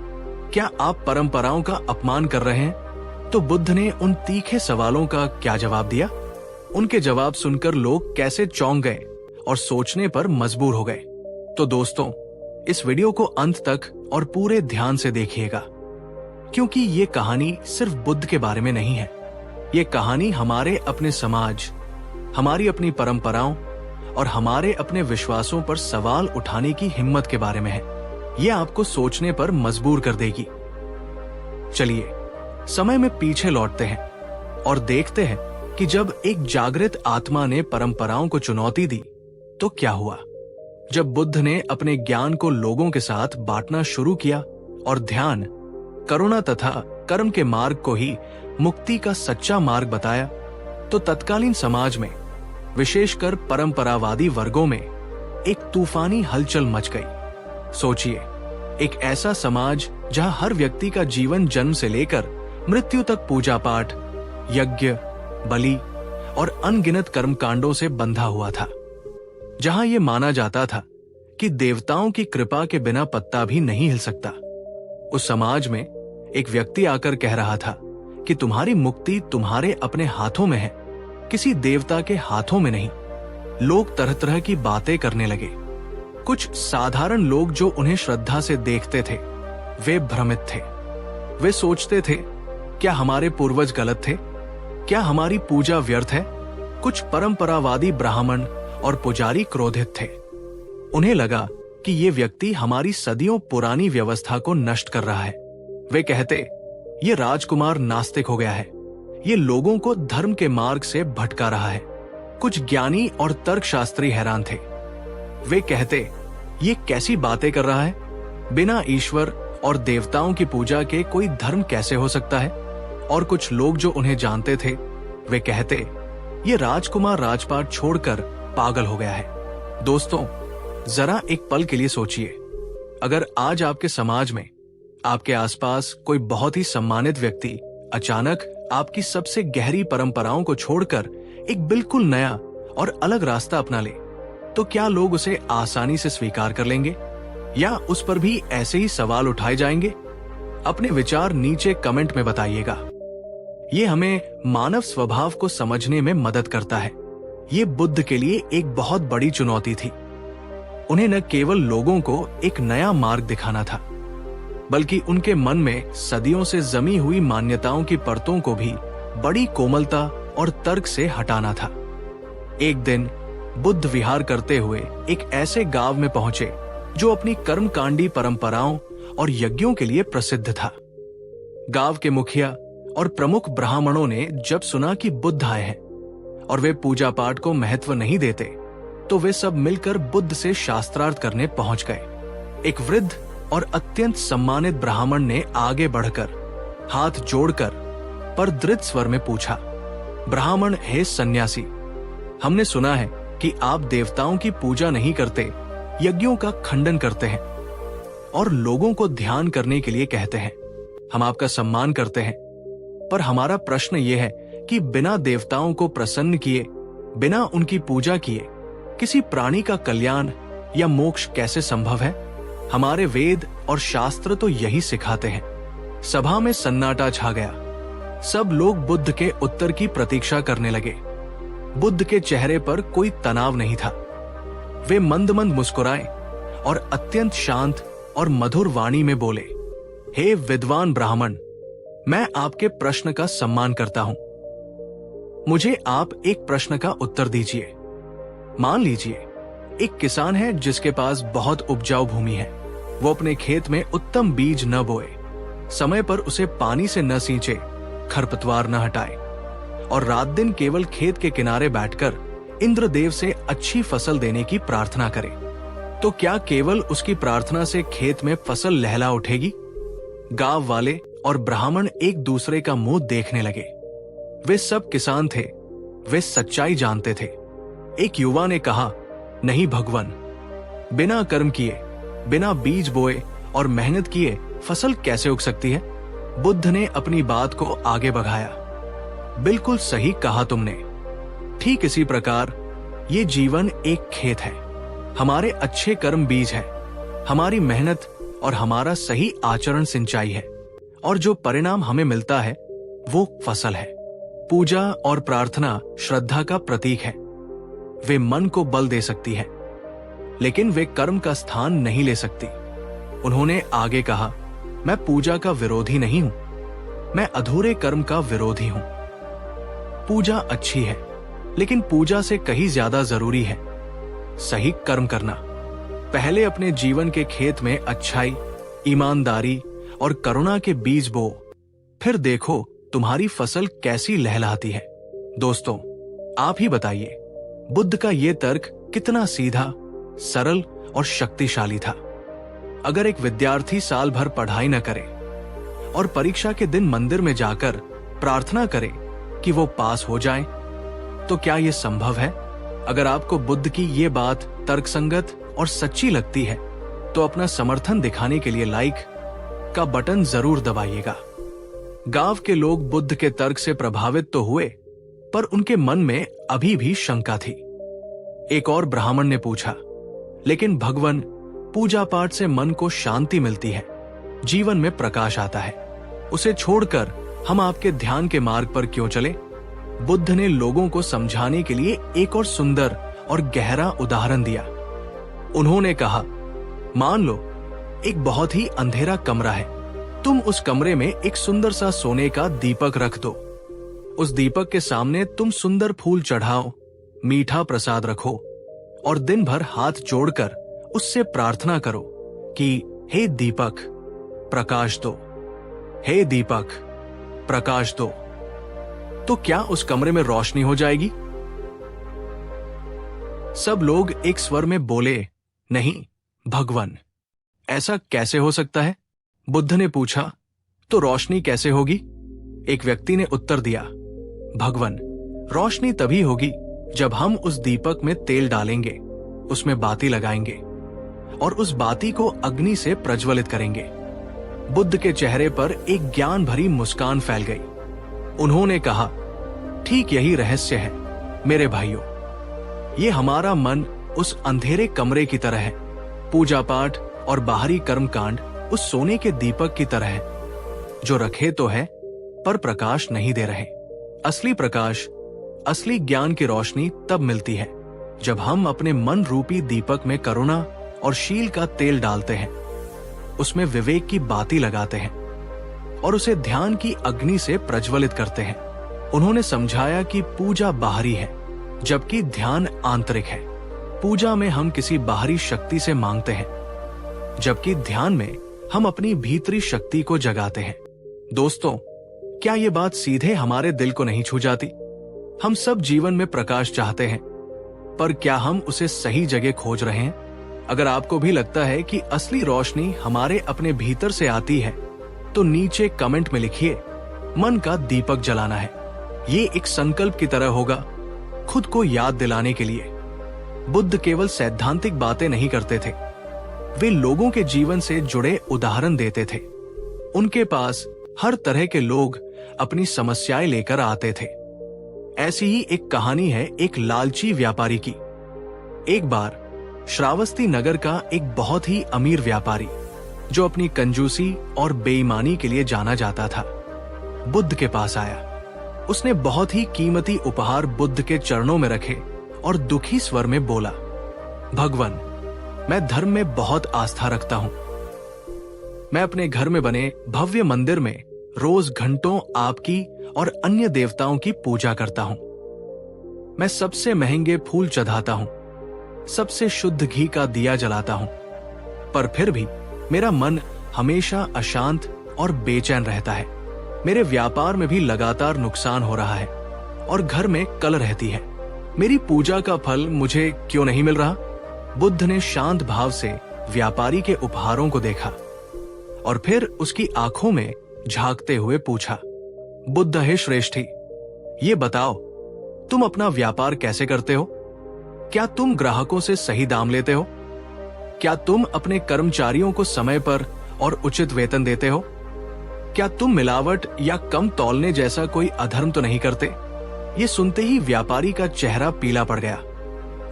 क्या आप परंपराओं का अपमान कर रहे हैं? तो बुद्ध ने उन तीखे सवालों का क्या जवाब दिया? उनके जवाब सुनकर लोग कैसे चौंक गए और सोचने पर मजबूर हो गए। तो दोस्तों, इस वीडियो को अंत तक और पूरे ध्यान से देखिएगा, क्योंकि ये कहानी सिर्फ बुद्ध के बारे में नहीं है। ये कहानी हमारे अपने समाज, हमारी अपनी परंपराओं और हमारे अपने विश्वासों पर सवाल उठाने की हिम्मत के बारे में है। ये आपको सोचने पर मजबूर कर देगी। चलिए समय में पीछे लौटते हैं और देखते हैं कि जब एक जागृत आत्मा ने परंपराओं को चुनौती दी तो क्या हुआ। जब बुद्ध ने अपने ज्ञान को लोगों के साथ बांटना शुरू किया और ध्यान, करुणा तथा कर्म के मार्ग को ही मुक्ति का सच्चा मार्ग बताया तो तत्कालीन समाज में, विशेषकर परंपरावादी वर्गों में, एक तूफानी हलचल मच गई। सोचिए, एक ऐसा समाज जहां हर व्यक्ति का जीवन जन्म से लेकर मृत्यु तक पूजा पाठ, यज्ञ, बलि और अनगिनत कर्मकांडों से बंधा हुआ था। जहां यह माना जाता था कि देवताओं की कृपा के बिना पत्ता भी नहीं हिल सकता। उस समाज में एक व्यक्ति आकर कह रहा था कि तुम्हारी मुक्ति तुम्हारे अपने हाथों में है, किसी देवता के हाथों में नहीं। लोग तरह तरह की बातें करने लगे। कुछ साधारण लोग जो उन्हें श्रद्धा से देखते थे वे भ्रमित थे। वे सोचते थे, क्या हमारे पूर्वज गलत थे? क्या हमारी पूजा व्यर्थ है? कुछ परंपरावादी ब्राह्मण और पुजारी क्रोधित थे। उन्हें लगा कि ये व्यक्ति हमारी सदियों पुरानी व्यवस्था को नष्ट कर रहा है। वे कहते, ये राजकुमार नास्तिक हो गया है, ये लोगों को धर्म के मार्ग से भटका रहा है। कुछ ज्ञानी और तर्कशास्त्री हैरान थे। वे कहते, ये कैसी बातें कर रहा है? बिना ईश्वर और देवताओं की पूजा के कोई धर्म कैसे हो सकता है? और कुछ लोग जो उन्हें जानते थे वे कहते, ये राजकुमार राजपाट छोड़कर पागल हो गया है। दोस्तों, जरा एक पल के लिए सोचिए, अगर आज आपके समाज में, आपके आसपास कोई बहुत ही सम्मानित व्यक्ति अचानक आपकी सबसे गहरी परंपराओं को छोड़कर एक बिल्कुल नया और अलग रास्ता अपना ले, तो क्या लोग उसे आसानी से स्वीकार कर लेंगे या उस पर भी ऐसे ही सवाल उठाए जाएंगे? अपने विचार नीचे कमेंट में बताइएगा। ये हमें मानव स्वभाव को समझने में मदद करता है। ये बुद्ध के लिए एक बहुत बड़ी चुनौती थी। उन्हें न केवल लोगों को एक नया मार्ग दिखाना था, बल्कि उनके मन में सदियों से जमी हुई मान्यताओं की परतों को भी बड़ी कोमलता और तर्क से हटाना था। एक दिन बुद्ध विहार करते हुए एक ऐसे गांव में पहुंचे जो अपनी कर्मकांडी परंपराओं और यज्ञों के लिए प्रसिद्ध था। गांव के मुखिया और प्रमुख ब्राह्मणों ने जब सुना कि बुद्ध आए हैं और वे पूजा पाठ को महत्व नहीं देते, तो वे सब मिलकर बुद्ध से शास्त्रार्थ करने पहुंच गए। एक वृद्ध और अत्यंत सम्मानित ब्राह्मण ने आगे बढ़कर हाथ जोड़कर पर दृढ़ स्वर में पूछा, ब्राह्मण हे सन्यासी, हमने सुना है कि आप देवताओं की पूजा नहीं करते, यज्ञों का खंडन करते हैं और लोगों को ध्यान करने के लिए कहते हैं। हम आपका सम्मान करते हैं, पर हमारा प्रश्न ये है कि बिना देवताओं को प्रसन्न किए, बिना उनकी पूजा किए किसी प्राणी का कल्याण या मोक्ष कैसे संभव है? हमारे वेद और शास्त्र तो यही सिखाते हैं। सभा में सन्नाटा छा गया। सब लोग बुद्ध के उत्तर की प्रतीक्षा करने लगे। बुद्ध के चेहरे पर कोई तनाव नहीं था। वे मंद मंद मुस्कुराए और अत्यंत शांत और मधुर वाणी में बोले, हे विद्वान ब्राह्मण, मैं आपके प्रश्न का सम्मान करता हूं। मुझे आप एक प्रश्न का उत्तर दीजिए। मान लीजिए एक किसान है जिसके पास बहुत उपजाऊ भूमि है। वो अपने खेत में उत्तम बीज न बोए, समय पर उसे पानी से न सींचे, खरपतवार न हटाए और रात दिन केवल खेत के किनारे बैठकर इंद्रदेव से अच्छी फसल देने की प्रार्थना करे। तो क्या केवल उसकी प्रार्थना से खेत में फसल लहला उठेगी? गांव वाले और ब्राह्मण एक दूसरे का मुंह देखने लगे। वे सब किसान थे, वे सच्चाई जानते थे। एक युवा ने कहा, नहीं भगवान, बिना कर्म किए, बिना बीज बोए और मेहनत किए फसल कैसे उग सकती है? बुद्ध ने अपनी बात को आगे बढ़ाया, बिल्कुल सही कहा तुमने। ठीक इसी प्रकार ये जीवन एक खेत है। हमारे अच्छे कर्म बीज है, हमारी मेहनत और हमारा सही आचरण सिंचाई है, और जो परिणाम हमें मिलता है वो फसल है। पूजा और प्रार्थना श्रद्धा का प्रतीक है। वे मन को बल दे सकती है, लेकिन वे कर्म का स्थान नहीं ले सकती। उन्होंने आगे कहा, मैं पूजा का विरोधी नहीं हूं, मैं अधूरे कर्म का विरोधी हूं। पूजा अच्छी है, लेकिन पूजा से कहीं ज्यादा जरूरी है सही कर्म करना। पहले अपने जीवन के खेत में अच्छाई, ईमानदारी और करुणा के बीज बो, फिर देखो तुम्हारी फसल कैसी लहलहाती है। दोस्तों, आप ही बताइए, बुद्ध का ये तर्क कितना सीधा, सरल और शक्तिशाली था। अगर एक विद्यार्थी साल भर पढ़ाई न करे और परीक्षा के दिन मंदिर में जाकर प्रार्थना करे कि वो पास हो जाए, तो क्या यह संभव है? अगर आपको बुद्ध की ये बात तर्कसंगत और सच्ची लगती है, तो अपना समर्थन दिखाने के लिए लाइक का बटन जरूर दबाइएगा। गांव के लोग बुद्ध के तर्क से प्रभावित तो हुए, पर उनके मन में अभी भी शंका थी। एक और ब्राह्मण ने पूछा, लेकिन भगवान, पूजा पाठ से मन को शांति मिलती है, जीवन में प्रकाश आता है, उसे छोड़कर हम आपके ध्यान के मार्ग पर क्यों चले? बुद्ध ने लोगों को समझाने के लिए एक और सुंदर और गहरा उदाहरण दिया। उन्होंने कहा, मान लो एक बहुत ही अंधेरा कमरा है। तुम उस कमरे में एक सुंदर सा सोने का दीपक रख दो। उस दीपक के सामने तुम सुंदर फूल चढ़ाओ, मीठा प्रसाद रखो और दिन भर हाथ जोड़कर उससे प्रार्थना करो कि हे दीपक प्रकाश दो, हे दीपक प्रकाश दो। तो क्या उस कमरे में रोशनी हो जाएगी? सब लोग एक स्वर में बोले, नहीं भगवान, ऐसा कैसे हो सकता है? बुद्ध ने पूछा, तो रोशनी कैसे होगी? एक व्यक्ति ने उत्तर दिया, भगवान, रोशनी तभी होगी जब हम उस दीपक में तेल डालेंगे, उसमें बाती लगाएंगे और उस बाती को अग्नि से प्रज्वलित करेंगे। बुद्ध के चेहरे पर एक ज्ञान भरी मुस्कान फैल गई। उन्होंने कहा, ठीक यही रहस्य है मेरे भाइयों। ये हमारा मन उस अंधेरे कमरे की तरह है। पूजा पाठ और बाहरी कर्मकांड उस सोने के दीपक की तरह है, जो रखे तो है पर प्रकाश नहीं दे रहे। असली प्रकाश, असली ज्ञान की रोशनी तब मिलती है जब हम अपने मन रूपी दीपक में करुणा और शील का तेल डालते हैं, उसमें विवेक की बाती लगाते हैं और उसे ध्यान की अग्नि से प्रज्वलित करते हैं। उन्होंने समझाया कि पूजा बाहरी है, जबकि ध्यान आंतरिक है। पूजा में हम किसी बाहरी शक्ति से मांगते हैं, जबकि ध्यान में हम अपनी भीतरी शक्ति को जगाते हैं। दोस्तों, क्या ये बात सीधे हमारे दिल को नहीं छू जाती? हम सब जीवन में प्रकाश चाहते हैं, पर क्या हम उसे सही जगह खोज रहे हैं? अगर आपको भी लगता है कि असली रोशनी हमारे अपने भीतर से आती है, तो नीचे कमेंट में लिखिए, मन का दीपक जलाना है। ये एक संकल्प की तरह होगा, खुद को याद दिलाने के लिए। बुद्ध केवल सैद्धांतिक बातें नहीं करते थे, वे लोगों के जीवन से जुड़े उदाहरण देते थे। उनके पास हर तरह के लोग अपनी समस्याएं लेकर आते थे। ऐसी ही एक कहानी है एक लालची व्यापारी की। एक बार श्रावस्ती नगर का एक बहुत ही अमीर व्यापारी, जो अपनी कंजूसी और बेईमानी के लिए जाना जाता था, बुद्ध के पास आया। उसने बहुत ही कीमती उपहार बुद्ध के चरणों में रखे और दुखी स्वर में बोला, भगवान, मैं धर्म में बहुत आस्था रखता हूं। मैं अपने घर में बने भव्य मंदिर में रोज घंटों आपकी और अन्य देवताओं की पूजा करता हूं। मैं सबसे महंगे फूल चढ़ाता हूं, सबसे शुद्ध घी का दिया जलाता हूं, पर फिर भी मेरा मन हमेशा अशांत और बेचैन रहता है। मेरे व्यापार में भी लगातार नुकसान हो रहा है और घर में कल रहती है। मेरी पूजा का फल मुझे क्यों नहीं मिल रहा? बुद्ध ने शांत भाव से व्यापारी के उपहारों को देखा और फिर उसकी आंखों में झांकते हुए पूछा, बुद्ध हे श्रेष्ठी, ये बताओ, तुम अपना व्यापार कैसे करते हो? क्या तुम ग्राहकों से सही दाम लेते हो? क्या तुम अपने कर्मचारियों को समय पर और उचित वेतन देते हो? क्या तुम मिलावट या कम तौलने जैसा कोई अधर्म तो नहीं करते? ये सुनते ही व्यापारी का चेहरा पीला पड़ गया।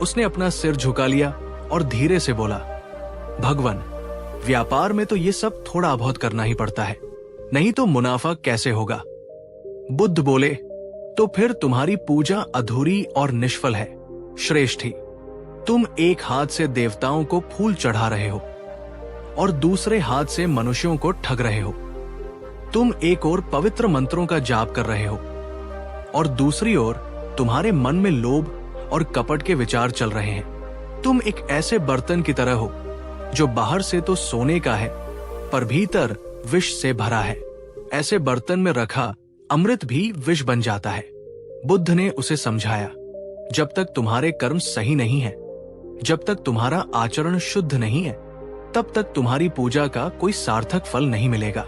उसने अपना सिर झुका लिया और धीरे से बोला, भगवान, व्यापार में तो ये सब थोड़ा बहुत करना ही पड़ता है, नहीं तो मुनाफा कैसे होगा? बुद्ध बोले, तो फिर तुम्हारी पूजा अधूरी और निष्फल है श्रेष्ठी। तुम एक हाथ से देवताओं को फूल चढ़ा रहे हो और दूसरे हाथ से मनुष्यों को ठग रहे हो। तुम एक ओर पवित्र मंत्रों का जाप कर रहे हो और दूसरी ओर तुम्हारे मन में लोभ और कपट के विचार चल रहे हैं। तुम एक ऐसे बर्तन की तरह हो जो बाहर से तो सोने का है पर भीतर विष से भरा है। ऐसे बर्तन में रखा अमृत भी विष बन जाता है। बुद्ध ने उसे समझाया, जब तक तुम्हारे कर्म सही नहीं है, जब तक तुम्हारा आचरण शुद्ध नहीं है, तब तक तुम्हारी पूजा का कोई सार्थक फल नहीं मिलेगा।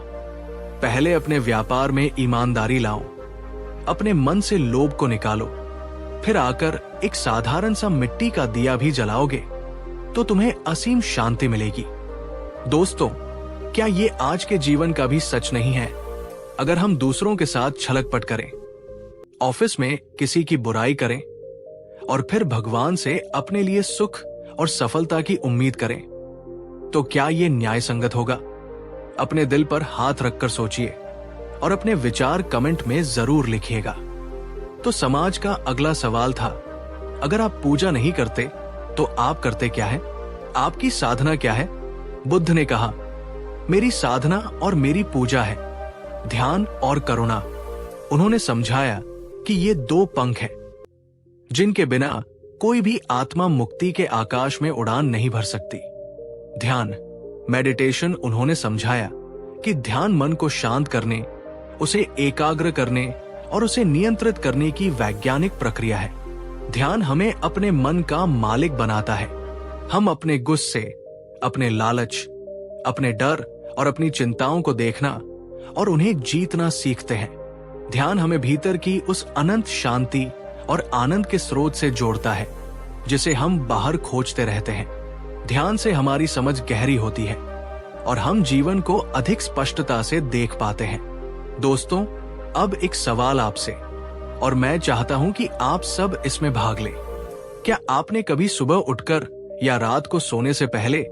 पहले अपने व्यापार में ईमानदारी लाओ, अपने मन से लोभ को निकालो, फिर आकर एक साधारण सा मिट्टी का दिया भी जलाओगे तो तुम्हें असीम शांति मिलेगी। दोस्तों, क्या ये आज के जीवन का भी सच नहीं है? अगर हम दूसरों के साथ छलकपट करें, ऑफिस में किसी की बुराई करें और फिर भगवान से अपने लिए सुख और सफलता की उम्मीद करें, तो क्या ये न्याय संगत होगा? अपने दिल पर हाथ रखकर सोचिए और अपने विचार कमेंट में जरूर लिखिएगा। तो समाज का अगला सवाल था, अगर आप पूजा नहीं करते तो आप करते क्या है? आपकी साधना क्या है? बुद्ध ने कहा, मेरी साधना और मेरी पूजा है ध्यान और करुणा। उन्होंने समझाया कि ये दो पंख हैं जिनके बिना कोई भी आत्मा मुक्ति के आकाश में उड़ान नहीं भर सकती। ध्यान, मेडिटेशन, उन्होंने समझाया कि ध्यान मन को शांत करने, उसे एकाग्र करने और उसे नियंत्रित करने की वैज्ञानिक प्रक्रिया है। ध्यान हमें अपने मन का मालिक बनाता है। हम अपने गुस्से, अपने लालच, अपने डर और अपनी चिंताओं को देखना और उन्हें जीतना सीखते हैं। ध्यान हमें भीतर की उस अनंत शांति और आनंद के स्रोत से जोड़ता है जिसे हम बाहर खोजते रहते हैं। ध्यान से हमारी समझ गहरी होती है और हम जीवन को अधिक स्पष्टता से देख पाते हैं। दोस्तों, अब एक सवाल आपसे, और मैं चाहता हूं कि आप सब इसमें भाग लें। क्या आपने कभी सुबह उठकर या रात को सोने से पहले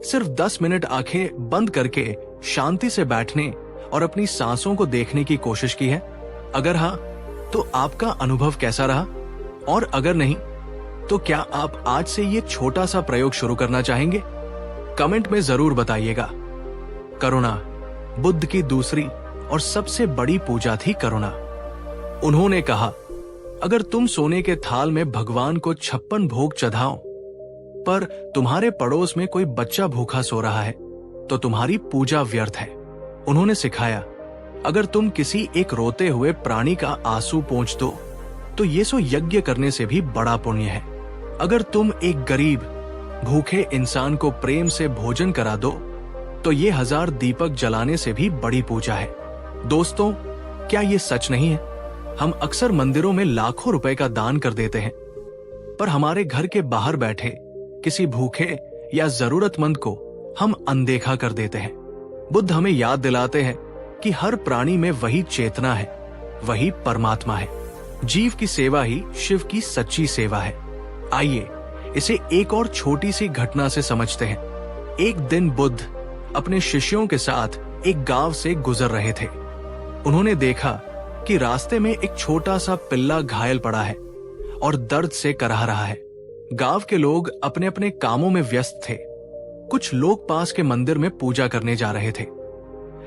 सिर्फ 10 मिनट आंखें बंद करके शांति से बैठने और अपनी सांसों को देखने की कोशिश की है? अगर हाँ, तो आपका अनुभव कैसा रहा? और अगर नहीं, तो क्या आप आज से ये छोटा सा प्रयोग शुरू करना चाहेंगे? कमेंट में जरूर बताइएगा। करुणा, बुद्ध की दूसरी और सबसे बड़ी पूजा थी करुणा। उन्होंने कहा, अगर तुम सोने के थाल में भगवान को 56 भोग चढ़ाओ, पर तुम्हारे पड़ोस में कोई बच्चा भूखा सो रहा है, तो तुम्हारी पूजा व्यर्थ है। उन्होंने सिखाया, अगर तुम किसी एक रोते हुए प्राणी का आंसू पोंछ दो, तो ये सो यज्ञ करने से भी बड़ा पुण्य है। अगर तुम एक गरीब भूखे इंसान को प्रेम से भोजन करा दो, तो ये 1000 दीपक जलाने से भी बड़ी पूजा है। दोस्तों, क्या ये सच नहीं है? हम अक्सर मंदिरों में लाखों रुपए का दान कर देते हैं, पर हमारे घर के बाहर बैठे किसी भूखे या जरूरतमंद को हम अनदेखा कर देते हैं। बुद्ध हमें याद दिलाते हैं कि हर प्राणी में वही चेतना है, वही परमात्मा है। जीव की सेवा ही शिव की सच्ची सेवा है। आइए इसे एक और छोटी सी घटना से समझते हैं। एक दिन बुद्ध अपने शिष्यों के साथ एक गांव से गुजर रहे थे। उन्होंने देखा कि रास्ते में एक छोटा सा पिल्ला घायल पड़ा है और दर्द से कराह रहा है। गांव के लोग अपने अपने कामों में व्यस्त थे। कुछ लोग पास के मंदिर में पूजा करने जा रहे थे,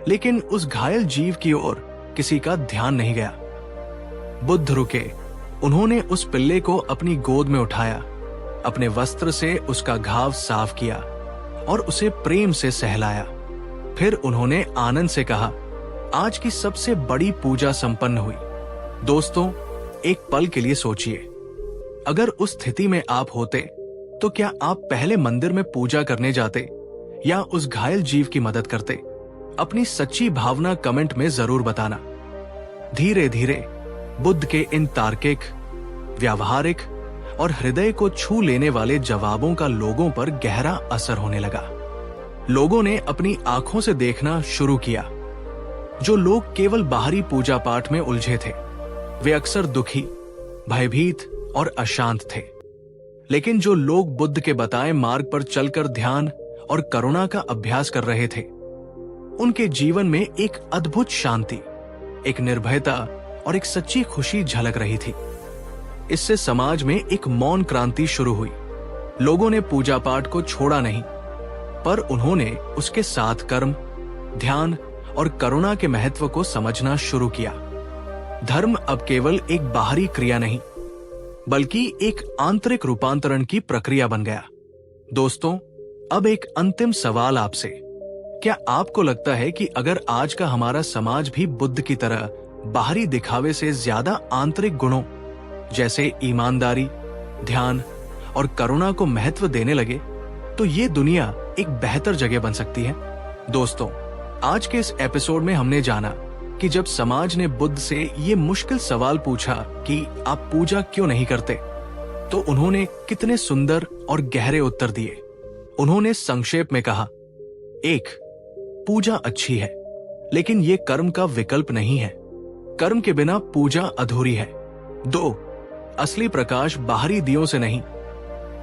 लेकिन उस घायल जीव की ओर किसी का ध्यान नहीं गया। बुद्ध रुके। उन्होंने उस पिल्ले को अपनी गोद में उठाया, अपने वस्त्र से उसका घाव साफ किया और उसे प्रेम से सहलाया। फिर उन्होंने आनंद से कहा, आज की सबसे बड़ी पूजा संपन्न हुई। दोस्तों, एक पल के लिए सोचिए, अगर उस स्थिति में आप होते तो क्या आप पहले मंदिर में पूजा करने जाते या उस घायल जीव की मदद करते? अपनी सच्ची भावना कमेंट में जरूर बताना। धीरे धीरे बुद्ध के इन तार्किक, व्यावहारिक और हृदय को छू लेने वाले जवाबों का लोगों पर गहरा असर होने लगा। लोगों ने अपनी आंखों से देखना शुरू किया। जो लोग केवल बाहरी पूजा पाठ में उलझे थे, वे अक्सर दुखी, भयभीत और अशांत थे। लेकिन जो लोग बुद्ध के बताए मार्ग पर चलकर ध्यान और करुणा का अभ्यास कर रहे थे, उनके जीवन में एक अद्भुत शांति, एक निर्भयता और एक सच्ची खुशी झलक रही थी। इससे समाज में एक मौन क्रांति शुरू हुई। लोगों ने पूजा पाठ को छोड़ा नहीं, पर उन्होंने उसके साथ कर्म, ध्यान और करुणा के महत्व को समझना शुरू किया। धर्म अब केवल एक बाहरी क्रिया नहीं, बल्कि एक आंतरिक रूपांतरण की प्रक्रिया बन गया। दोस्तों, अब एक अंतिम सवाल आपसे। क्या आपको लगता है कि अगर आज का हमारा समाज भी बुद्ध की तरह बाहरी दिखावे से ज्यादा आंतरिक गुणों जैसे ईमानदारी, ध्यान और करुणा को महत्व देने लगे, तो ये दुनिया एक बेहतर जगह बन सकती है? दोस्तों, आज के इस एपिसोड में हमने जाना कि जब समाज ने बुद्ध से ये मुश्किल सवाल पूछा कि आप पूजा क्यों नहीं करते, तो उन्होंने कितने सुंदर और गहरे उत्तर दिए। उन्होंने संक्षेप में कहा, 1. पूजा अच्छी है, लेकिन ये कर्म का विकल्प नहीं है। कर्म के बिना पूजा अधूरी है। 2. असली प्रकाश बाहरी दियों से नहीं,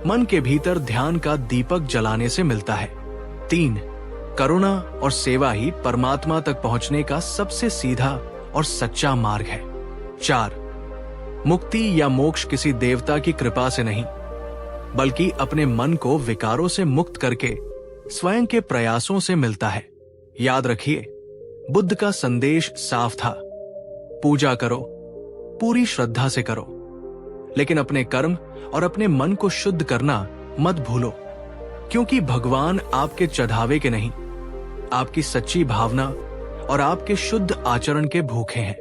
मन के भीतर ध्यान का दीपक जलाने से मिलता है। 3. करुणा और सेवा ही परमात्मा तक पहुंचने का सबसे सीधा और सच्चा मार्ग है। 4. मुक्ति या मोक्ष किसी देवता की कृपा से नहीं, बल्कि अपने मन को विकारों से मुक्त करके स्वयं के प्रयासों से मिलता है। याद रखिए, बुद्ध का संदेश साफ था, पूजा करो, पूरी श्रद्धा से करो, लेकिन अपने कर्म और अपने मन को शुद्ध करना मत भूलो, क्योंकि भगवान आपके चढ़ावे के नहीं, आपकी सच्ची भावना और आपके शुद्ध आचरण के भूखे हैं।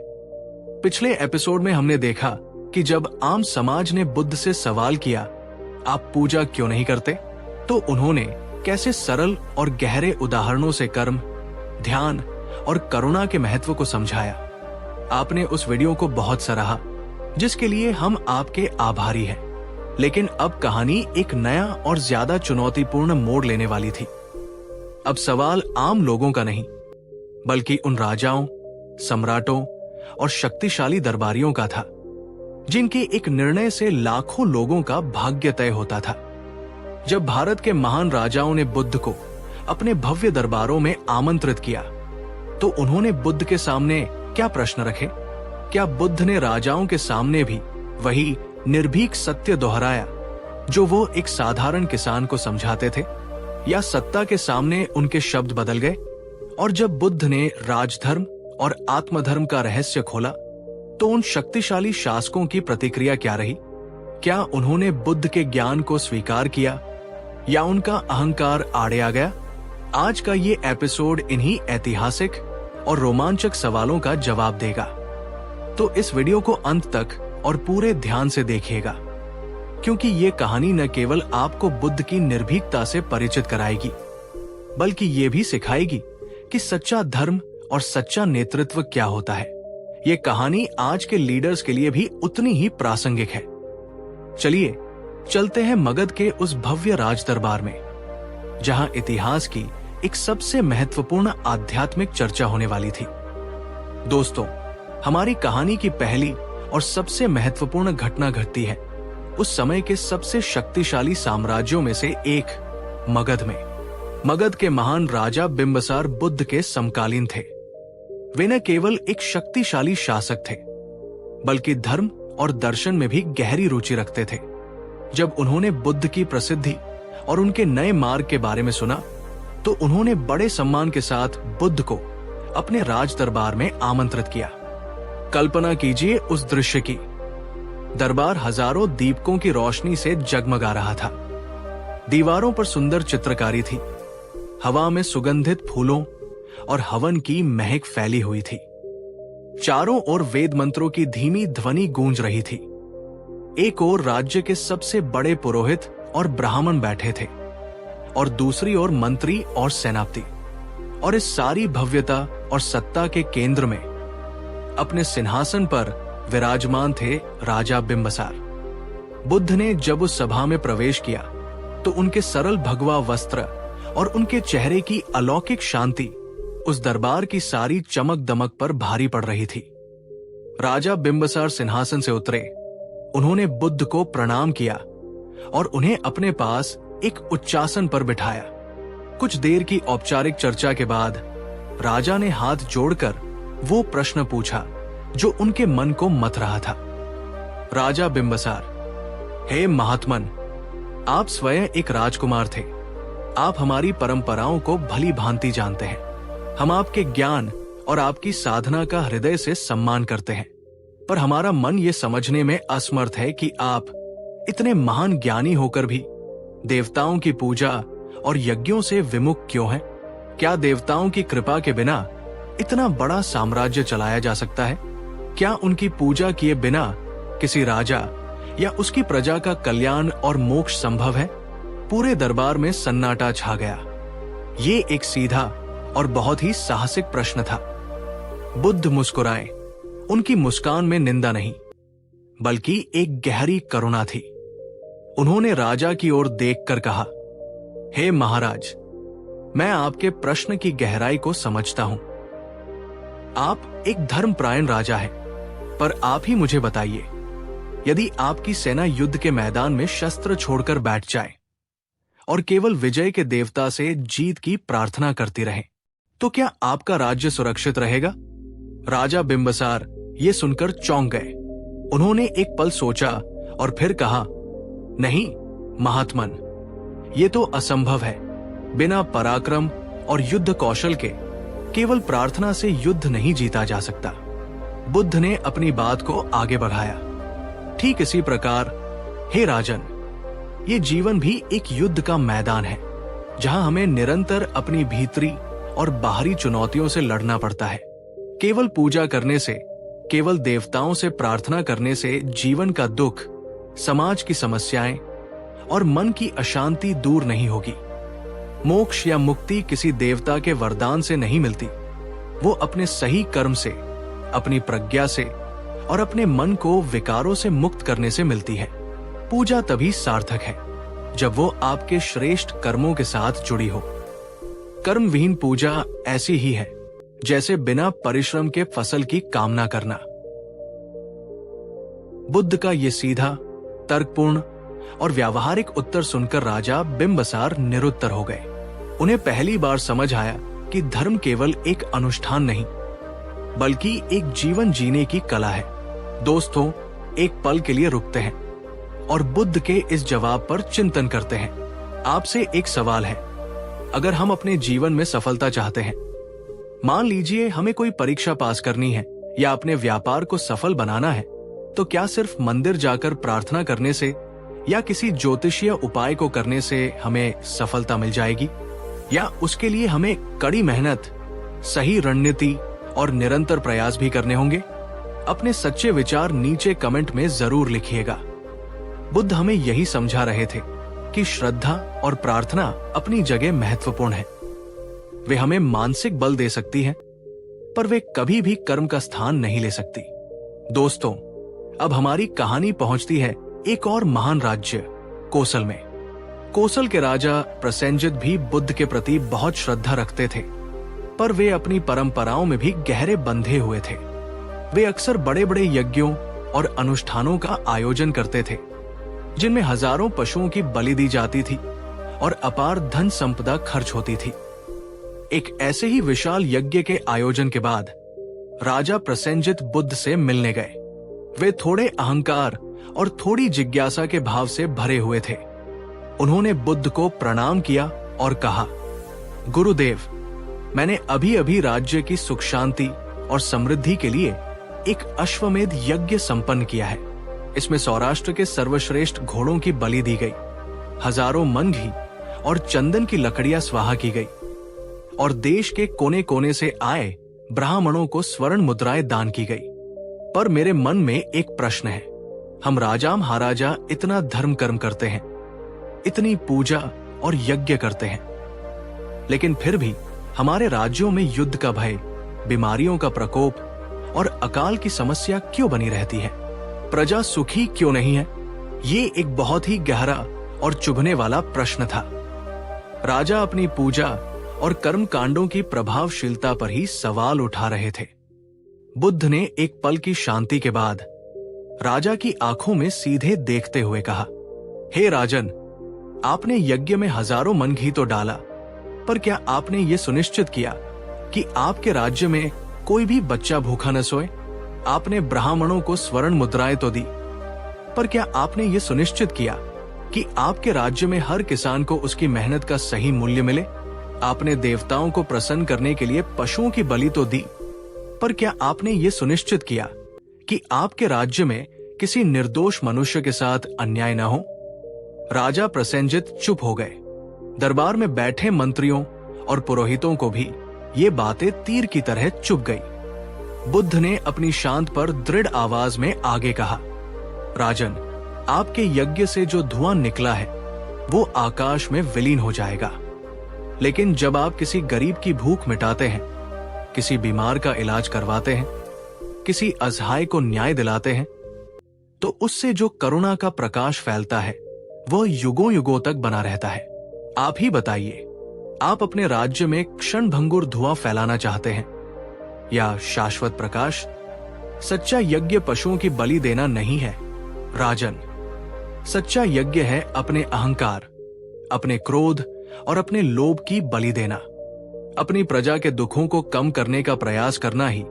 पिछले एपिसोड में हमने देखा कि जब आम समाज ने बुद्ध से सवाल किया, आप पूजा क्यों नहीं करते, तो उन्होंने कैसे सरल और गहरे उदाहरणों से कर्म, ध्यान और करुणा के महत्व को समझाया। आपने उस वीडियो को बहुत सराहा, जिसके लिए हम आपके आभारी हैं। लेकिन अब कहानी एक नया और ज्यादा चुनौतीपूर्ण मोड़ लेने वाली थी। अब सवाल आम लोगों का नहीं, बल्कि उन राजाओं, सम्राटों और शक्तिशाली दरबारियों का था, जिनके एक निर्णय से लाखों लोगों का भाग्य तय होता था। जब भारत के महान राजाओं ने बुद्ध को अपने भव्य दरबारों में आमंत्रित किया, तो उन्होंने बुद्ध के सामने क्या प्रश्न रखे? क्या बुद्ध ने राजाओं के सामने भी वही निर्भीक सत्य दोहराया जो वो एक साधारण किसान को समझाते थे, या सत्ता के सामने उनके शब्द बदल गए? और जब बुद्ध ने राजधर्म और आत्मधर्म का रहस्य खोला, तो उन शक्तिशाली शासकों की प्रतिक्रिया क्या रही? क्या उन्होंने बुद्ध के ज्ञान को स्वीकार किया या उनका अहंकार आड़े आ गया? आज का ये एपिसोड इन्हीं ऐतिहासिक और रोमांचक सवालों का जवाब देगा। तो इस वीडियो को अंत तक और पूरे ध्यान से देखिएगा, क्योंकि ये कहानी न केवल आपको बुद्ध की निर्भीकता से परिचित कराएगी, बल्कि ये भी सिखाएगी कि सच्चा धर्म और सच्चा नेतृत्व क्या होता है। ये कहानी आज के लीडर्स के लिए भी उतनी ही प्रासंगिक है। चलिए चलते हैं मगध के उस भव्य राज दरबार में, जहां इतिहास की एक सबसे महत्वपूर्ण आध्यात्मिक चर्चा होने वाली थी। दोस्तों, हमारी कहानी की पहली और सबसे महत्वपूर्ण घटना घटती है उस समय के सबसे शक्तिशाली साम्राज्यों में से एक मगध में। मगध के महान राजा बिंबसार बुद्ध के समकालीन थे। वे न केवल एक शक्तिशाली शासक थे, बल्कि धर्म और दर्शन में भी गहरी रुचि रखते थे। जब उन्होंने बुद्ध की प्रसिद्धि और उनके नए मार्ग के बारे में सुना, तो उन्होंने बड़े सम्मान के साथ बुद्ध को अपने राज दरबार में आमंत्रित किया। कल्पना कीजिए उस दृश्य की। दरबार हजारों दीपकों की रोशनी से जगमगा रहा था। दीवारों पर सुंदर चित्रकारी थी। हवा में सुगंधित फूलों और हवन की महक फैली हुई थी। चारों ओर वेद मंत्रों की धीमी ध्वनि गूंज रही थी। एक ओर राज्य के सबसे बड़े पुरोहित और ब्राह्मण बैठे थे, और दूसरी ओर मंत्री और सेनापति। और इस सारी भव्यता और सत्ता के केंद्र में अपने सिंहासन पर विराजमान थे राजा बिंबसार। बुद्ध ने जब उस सभा में प्रवेश किया, तो उनके सरल भगवा वस्त्र और उनके चेहरे की अलौकिक शांति उस दरबार की सारी चमक दमक पर भारी पड़ रही थी। राजा बिंबसार सिंहासन से उतरे। उन्होंने बुद्ध को प्रणाम किया और उन्हें अपने पास एक उच्चासन पर बिठाया। कुछ देर की औपचारिक चर्चा के बाद राजा ने हाथ जोड़कर वो प्रश्न पूछा जो उनके मन को मथ रहा था। राजा बिंबसार, हे महात्मन, आप स्वयं एक राजकुमार थे। आप हमारी परंपराओं को भली भांति जानते हैं। हम आपके ज्ञान और आपकी साधना का हृदय से सम्मान करते हैं, पर हमारा मन ये समझने में असमर्थ है कि आप इतने महान ज्ञानी होकर भी देवताओं की पूजा और यज्ञों से विमुख क्यों हैं? क्या देवताओं की कृपा के बिना इतना बड़ा साम्राज्य चलाया जा सकता है? क्या उनकी पूजा किए बिना किसी राजा या उसकी प्रजा का कल्याण और मोक्ष संभव है? पूरे दरबार में सन्नाटा छा गया। ये एक सीधा और बहुत ही साहसिक प्रश्न था। बुद्ध मुस्कुराए। उनकी मुस्कान में निंदा नहीं, बल्कि एक गहरी करुणा थी। उन्होंने राजा की ओर देखकर कहा, हे महाराज, मैं आपके प्रश्न की गहराई को समझता हूं। आप एक धर्मपरायण राजा हैं, पर आप ही मुझे बताइए, यदि आपकी सेना युद्ध के मैदान में शस्त्र छोड़कर बैठ जाए और केवल विजय के देवता से जीत की प्रार्थना करती रहे, तो क्या आपका राज्य सुरक्षित रहेगा? राजा बिंबसार ये सुनकर चौंक गए। उन्होंने एक पल सोचा और फिर कहा, नहीं महात्मन, ये तो असंभव है। बिना पराक्रम और युद्ध कौशल के केवल प्रार्थना से युद्ध नहीं जीता जा सकता। बुद्ध ने अपनी बात को आगे बढ़ाया। ठीक इसी प्रकार हे राजन, ये जीवन भी एक युद्ध का मैदान है, जहां हमें निरंतर अपनी भीतरी और बाहरी चुनौतियों से लड़ना पड़ता है। केवल पूजा करने से, केवल देवताओं से प्रार्थना करने से जीवन का दुख, समाज की समस्याएं और मन की अशांति दूर नहीं होगी। मोक्ष या मुक्ति किसी देवता के वरदान से नहीं मिलती। वो अपने सही कर्म से, अपनी प्रज्ञा से और अपने मन को विकारों से मुक्त करने से मिलती है। पूजा तभी सार्थक है जब वो आपके श्रेष्ठ कर्मों के साथ जुड़ी हो। कर्मविहीन पूजा ऐसी ही है जैसे बिना परिश्रम के फसल की कामना करना। बुद्ध का ये सीधा, तर्कपूर्ण और व्यावहारिक उत्तर सुनकर राजा बिंबसार निरुत्तर हो गए। उन्हें पहली बार समझ आया कि धर्म केवल एक अनुष्ठान नहीं, बल्कि एक जीवन जीने की कला है। दोस्तों, एक पल के लिए रुकते हैं और बुद्ध के इस जवाब पर चिंतन करते हैं। आपसे एक सवाल है, अगर हम अपने जीवन में सफलता चाहते हैं, मान लीजिए हमें कोई परीक्षा पास करनी है या अपने व्यापार को सफल बनाना है, तो क्या सिर्फ मंदिर जाकर प्रार्थना करने से या किसी ज्योतिषीय उपाय को करने से हमें सफलता मिल जाएगी? या उसके लिए हमें कड़ी मेहनत, सही रणनीति और निरंतर प्रयास भी करने होंगे? अपने सच्चे विचार नीचे कमेंट में जरूर लिखिएगा। बुद्ध हमें यही समझा रहे थे कि श्रद्धा और प्रार्थना अपनी जगह महत्वपूर्ण है। वे हमें मानसिक बल दे सकती हैं, पर वे कभी भी कर्म का स्थान नहीं ले सकती। दोस्तों, अब हमारी कहानी पहुंचती है एक और महान राज्य कोसल में। कोसल के राजा प्रसेनजित भी बुद्ध के प्रति बहुत श्रद्धा रखते थे। पर वे अपनी परंपराओं में भी गहरे बंधे हुए थे। वे अक्सर बड़े बड़े यज्ञों और अनुष्ठानों का आयोजन करते थे, जिनमें हजारों पशुओं की बलि दी जाती थी और अपार धन संपदा खर्च होती थी। एक ऐसे ही विशाल यज्ञ के आयोजन के बाद राजा प्रसेनजित बुद्ध से मिलने गए। वे थोड़े अहंकार और थोड़ी जिज्ञासा के भाव से भरे हुए थे। उन्होंने बुद्ध को प्रणाम किया और कहा, गुरुदेव, मैंने अभी अभी राज्य की सुख शांति और समृद्धि के लिए एक अश्वमेध यज्ञ संपन्न किया है। इसमें सौराष्ट्र के सर्वश्रेष्ठ घोड़ों की बलि दी गई, हजारों मन घी और चंदन की लकड़ियां स्वाहा की गई और देश के कोने कोने से आए ब्राह्मणों को स्वर्ण मुद्राएं दान की गई। पर मेरे मन में एक प्रश्न है। हम राजा महाराजा इतना धर्म कर्म करते हैं, इतनी पूजा और यज्ञ करते हैं, लेकिन फिर भी हमारे राज्यों में युद्ध का भय, बीमारियों का प्रकोप और अकाल की समस्या क्यों बनी रहती है? प्रजा सुखी क्यों नहीं है? ये एक बहुत ही गहरा और चुभने वाला प्रश्न था। राजा अपनी पूजा और कर्म कांडों की प्रभावशीलता पर ही सवाल उठा रहे थे। बुद्ध ने एक पल की शांति के बाद राजा की आंखों में सीधे देखते हुए कहा, हे राजन, आपने यज्ञ में हजारों मन घी तो डाला, पर क्या आपने ये सुनिश्चित किया कि आपके राज्य में कोई भी बच्चा भूखा न सोए? आपने ब्राह्मणों को स्वर्ण मुद्राएं तो दी, पर क्या आपने ये सुनिश्चित किया कि आपके राज्य में हर किसान को उसकी मेहनत का सही मूल्य मिले? आपने देवताओं को प्रसन्न करने के लिए पशुओं की बलि तो दी, पर क्या आपने ये सुनिश्चित किया कि आपके राज्य में किसी निर्दोष मनुष्य के साथ अन्याय न हो? राजा प्रसेनजित चुप हो गए। दरबार में बैठे मंत्रियों और पुरोहितों को भी ये बातें तीर की तरह चुभ गई। बुद्ध ने अपनी शांत पर दृढ़ आवाज में आगे कहा, राजन, आपके यज्ञ से जो धुआं निकला है वो आकाश में विलीन हो जाएगा, लेकिन जब आप किसी गरीब की भूख मिटाते हैं, किसी बीमार का इलाज करवाते हैं, किसी असहाय को न्याय दिलाते हैं, तो उससे जो करुणा का प्रकाश फैलता है वह युगों युगों तक बना रहता है। आप ही बताइए, आप अपने राज्य में क्षणभंगुर धुआं फैलाना चाहते हैं या शाश्वत प्रकाश? सच्चा यज्ञ पशुओं की बलि देना नहीं है राजन। सच्चा यज्ञ है अपने अहंकार, अपने क्रोध और अपने लोभ की बलि देना। अपनी प्रजा के दुखों को कम करने का प्रयास करना ही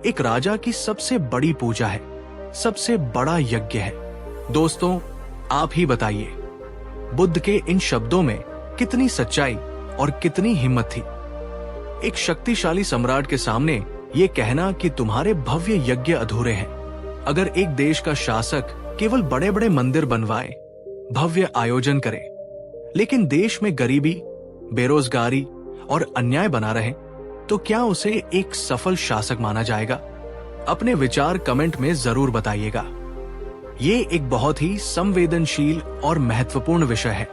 एक राजा की सबसे बड़ी पूजा है, सबसे बड़ा यज्ञ है। दोस्तों, आप ही बताइए, बुद्ध के इन शब्दों में कितनी सच्चाई और कितनी हिम्मत थी। एक शक्तिशाली सम्राट के सामने ये कहना कि तुम्हारे भव्य यज्ञ अधूरे हैं। अगर एक देश का शासक केवल बड़े बड़े मंदिर बनवाए, भव्य आयोजन करे, लेकिन देश में गरीबी, बेरोजगारी और अन्याय बना रहे, तो क्या उसे एक सफल शासक माना जाएगा? अपने विचार कमेंट में जरूर बताइएगा। ये एक बहुत ही संवेदनशील और महत्वपूर्ण विषय है।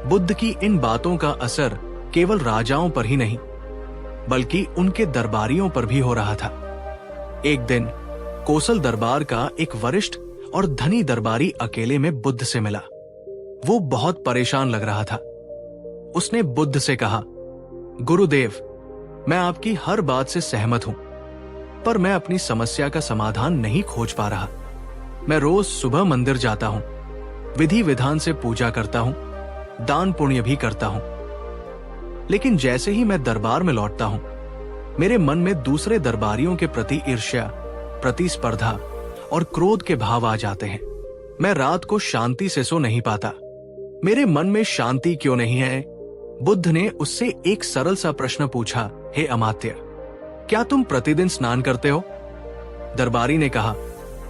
बुद्ध की इन बातों का असर केवल राजाओं पर ही नहीं, बल्कि उनके दरबारियों पर भी हो रहा था। एक दिन कोसल दरबार का एक वरिष्ठ और धनी दरबारी अकेले में बुद्ध से मिला। वो बहुत परेशान लग रहा था। उसने बुद्ध से कहा, गुरुदेव, मैं आपकी हर बात से सहमत हूं, पर मैं अपनी समस्या का समाधान नहीं खोज पा रहा। मैं रोज सुबह मंदिर जाता हूं, विधि विधान से पूजा करता हूं, दान पुण्य भी करता हूं, लेकिन जैसे ही मैं दरबार में लौटता हूं, मेरे मन में दूसरे दरबारियों के प्रति ईर्ष्या, प्रतिस्पर्धा और क्रोध के भाव आ जाते हैं। मैं रात को शांति से सो नहीं पाता। मेरे मन में शांति क्यों नहीं है? बुद्ध ने उससे एक सरल सा प्रश्न पूछा, हे अमात्य, क्या तुम प्रतिदिन स्नान करते हो? दरबारी ने कहा,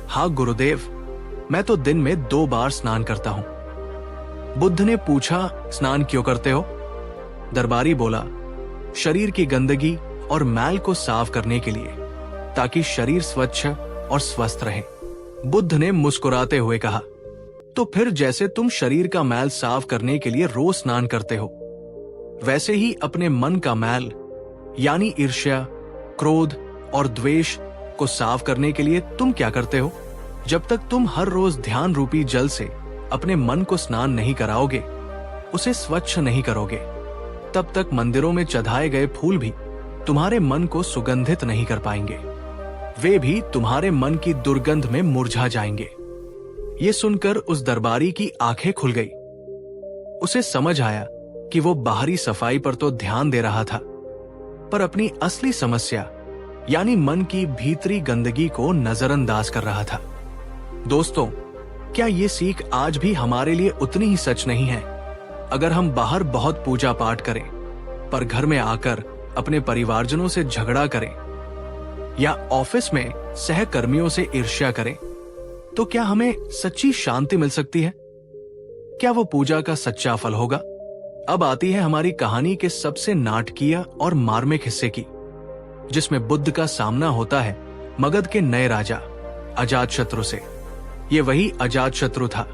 हाँ गुरुदेव, मैं तो दिन में 2 बार स्नान करता हूं। बुद्ध ने पूछा, स्नान क्यों करते हो? दरबारी बोला, शरीर की गंदगी और मैल को साफ करने के लिए, ताकि शरीर स्वच्छ और स्वस्थ रहे। बुद्ध ने मुस्कुराते हुए कहा, तो फिर जैसे तुम शरीर का मैल साफ करने के लिए रोज स्नान करते हो, वैसे ही अपने मन का मैल यानी ईर्ष्या, क्रोध और द्वेष को साफ करने के लिए तुम क्या करते हो? जब तक तुम हर रोज ध्यान रूपी जल से अपने मन को स्नान नहीं कराओगे, उसे स्वच्छ नहीं करोगे, तब तक मंदिरों में चढ़ाए गए फूल भी तुम्हारे मन को सुगंधित नहीं कर पाएंगे, वे भी तुम्हारे मन की दुर्गंध में मुरझा जाएंगे। ये सुनकर उस दरबारी की आंखें खुल गई। उसे समझ आया कि वो बाहरी सफाई पर तो ध्यान दे रहा था, पर अपनी असली समस्या यानी मन की भीतरी गंदगी को नजरअंदाज कर रहा था। दोस्तों, क्या ये सीख आज भी हमारे लिए उतनी ही सच नहीं है? अगर हम बाहर बहुत पूजा पाठ करें, पर घर में आकर अपने परिवारजनों से झगड़ा करें या ऑफिस में सहकर्मियों से ईर्ष्या करें, तो क्या हमें सच्ची शांति मिल सकती है? क्या वो पूजा का सच्चा फल होगा? अब आती है हमारी कहानी के सबसे नाटकीय और मार्मिक हिस्से की, जिसमें बुद्ध का सामना होता है मगध के नए राजा अजातशत्रु से। ये वही अजातशत्रु था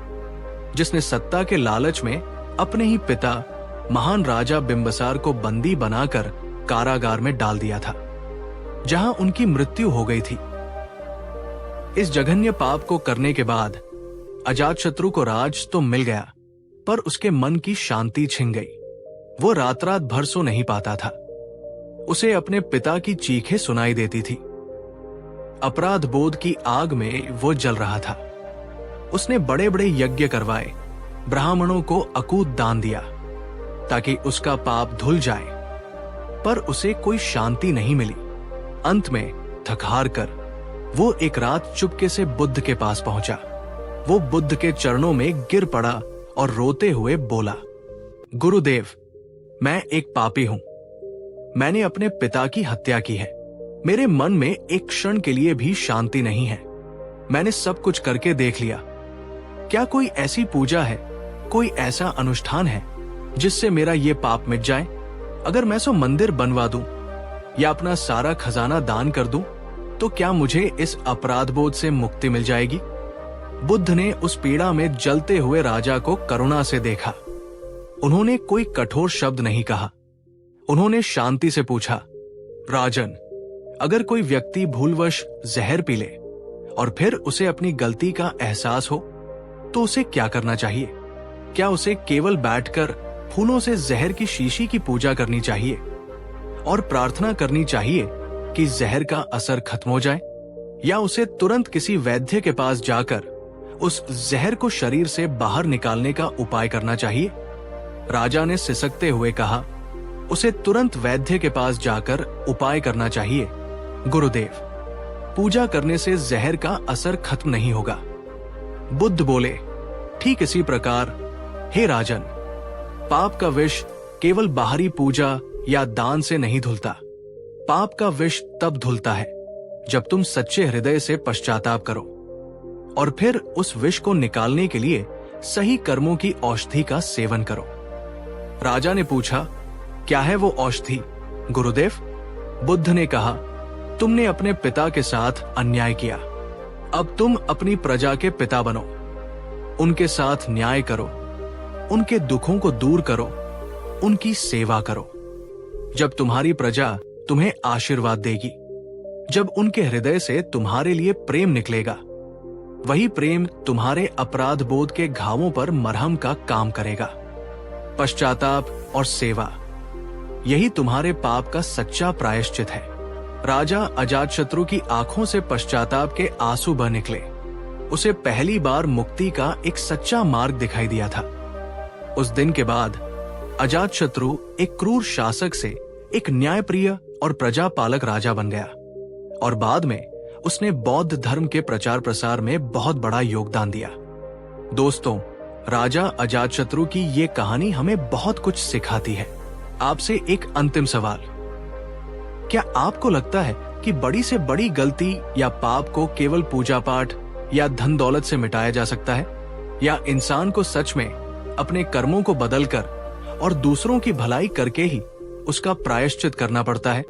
जिसने सत्ता के लालच में अपने ही पिता महान राजा बिंबिसार को बंदी बनाकर कारागार में डाल दिया था, जहां उनकी मृत्यु हो गई थी। इस जघन्य पाप को करने के बाद अजातशत्रु को राज तो मिल गया, पर उसके मन की शांति छिन गई। वो रात रात भर सो नहीं पाता था। उसे अपने पिता की चीखें सुनाई देती थी। अपराध बोध की आग में वो जल रहा था। उसने बड़े बड़े यज्ञ करवाए, ब्राह्मणों को अकूत दान दिया ताकि उसका पाप धुल जाए, पर उसे कोई शांति नहीं मिली। अंत में थक हार कर वो एक रात चुपके से बुद्ध के पास पहुंचा। वो बुद्ध के चरणों में गिर पड़ा और रोते हुए बोला, गुरुदेव, मैं एक पापी हूं। मैंने अपने पिता की हत्या की है। मेरे मन में एक क्षण के लिए भी शांति नहीं है। मैंने सब कुछ करके देख लिया। क्या कोई ऐसी पूजा है, कोई ऐसा अनुष्ठान है जिससे मेरा ये पाप मिट जाए? अगर मैं सो मंदिर बनवा दूं या अपना सारा खजाना दान कर दूं, तो क्या मुझे इस अपराध बोध से मुक्ति मिल जाएगी? बुद्ध ने उस पीड़ा में जलते हुए राजा को करुणा से देखा। उन्होंने कोई कठोर शब्द नहीं कहा। उन्होंने शांति से पूछा, राजन, अगर कोई व्यक्ति भूलवश जहर पी ले और फिर उसे अपनी गलती का एहसास हो, तो उसे क्या करना चाहिए? क्या उसे केवल बैठकर फूलों से जहर की शीशी की पूजा करनी चाहिए और प्रार्थना करनी चाहिए कि जहर का असर खत्म हो जाए, या उसे तुरंत किसी वैद्य के पास जाकर उस जहर को शरीर से बाहर निकालने का उपाय करना चाहिए? राजा ने सिसकते हुए कहा, उसे तुरंत वैद्य के पास जाकर उपाय करना चाहिए। गुरुदेव, पूजा करने से जहर का असर खत्म नहीं होगा। बुद्ध बोले, ठीक इसी प्रकार हे राजन, पाप का विष केवल बाहरी पूजा या दान से नहीं धुलता। पाप का विष तब धुलता है जब तुम सच्चे हृदय से पश्चाताप करो और फिर उस विष को निकालने के लिए सही कर्मों की औषधि का सेवन करो। राजा ने पूछा, क्या है वो औषधि गुरुदेव? बुद्ध ने कहा, तुमने अपने पिता के साथ अन्याय किया। अब तुम अपनी प्रजा के पिता बनो। उनके साथ न्याय करो, उनके दुखों को दूर करो, उनकी सेवा करो। जब तुम्हारी प्रजा तुम्हें आशीर्वाद देगी, जब उनके हृदय से तुम्हारे लिए प्रेम निकलेगा, वही प्रेम तुम्हारे अपराध बोध के घावों पर मरहम का काम करेगा। पश्चाताप और सेवा, यही तुम्हारे पाप का सच्चा प्रायश्चित है। राजा अजातशत्रु की आंखों से पश्चाताप के आंसू बह निकले। उसे पहली बार मुक्ति का एक सच्चा मार्ग दिखाई दिया था। उस दिन के बाद अजातशत्रु एक क्रूर शासक से एक न्यायप्रिय और प्रजापालक राजा बन गया और बाद में उसने बौद्ध धर्म के प्रचार प्रसार में बहुत बड़ा योगदान दिया। दोस्तों, राजा अजातशत्रु की ये कहानी हमें बहुत कुछ सिखाती है। आपसे एक अंतिम सवाल, क्या आपको लगता है कि बड़ी से बड़ी गलती या पाप को केवल पूजा पाठ या धन दौलत से मिटाया जा सकता है, या इंसान को सच में अपने कर्मों को बदलकर और दूसरों की भलाई करके ही उसका प्रायश्चित करना पड़ता है?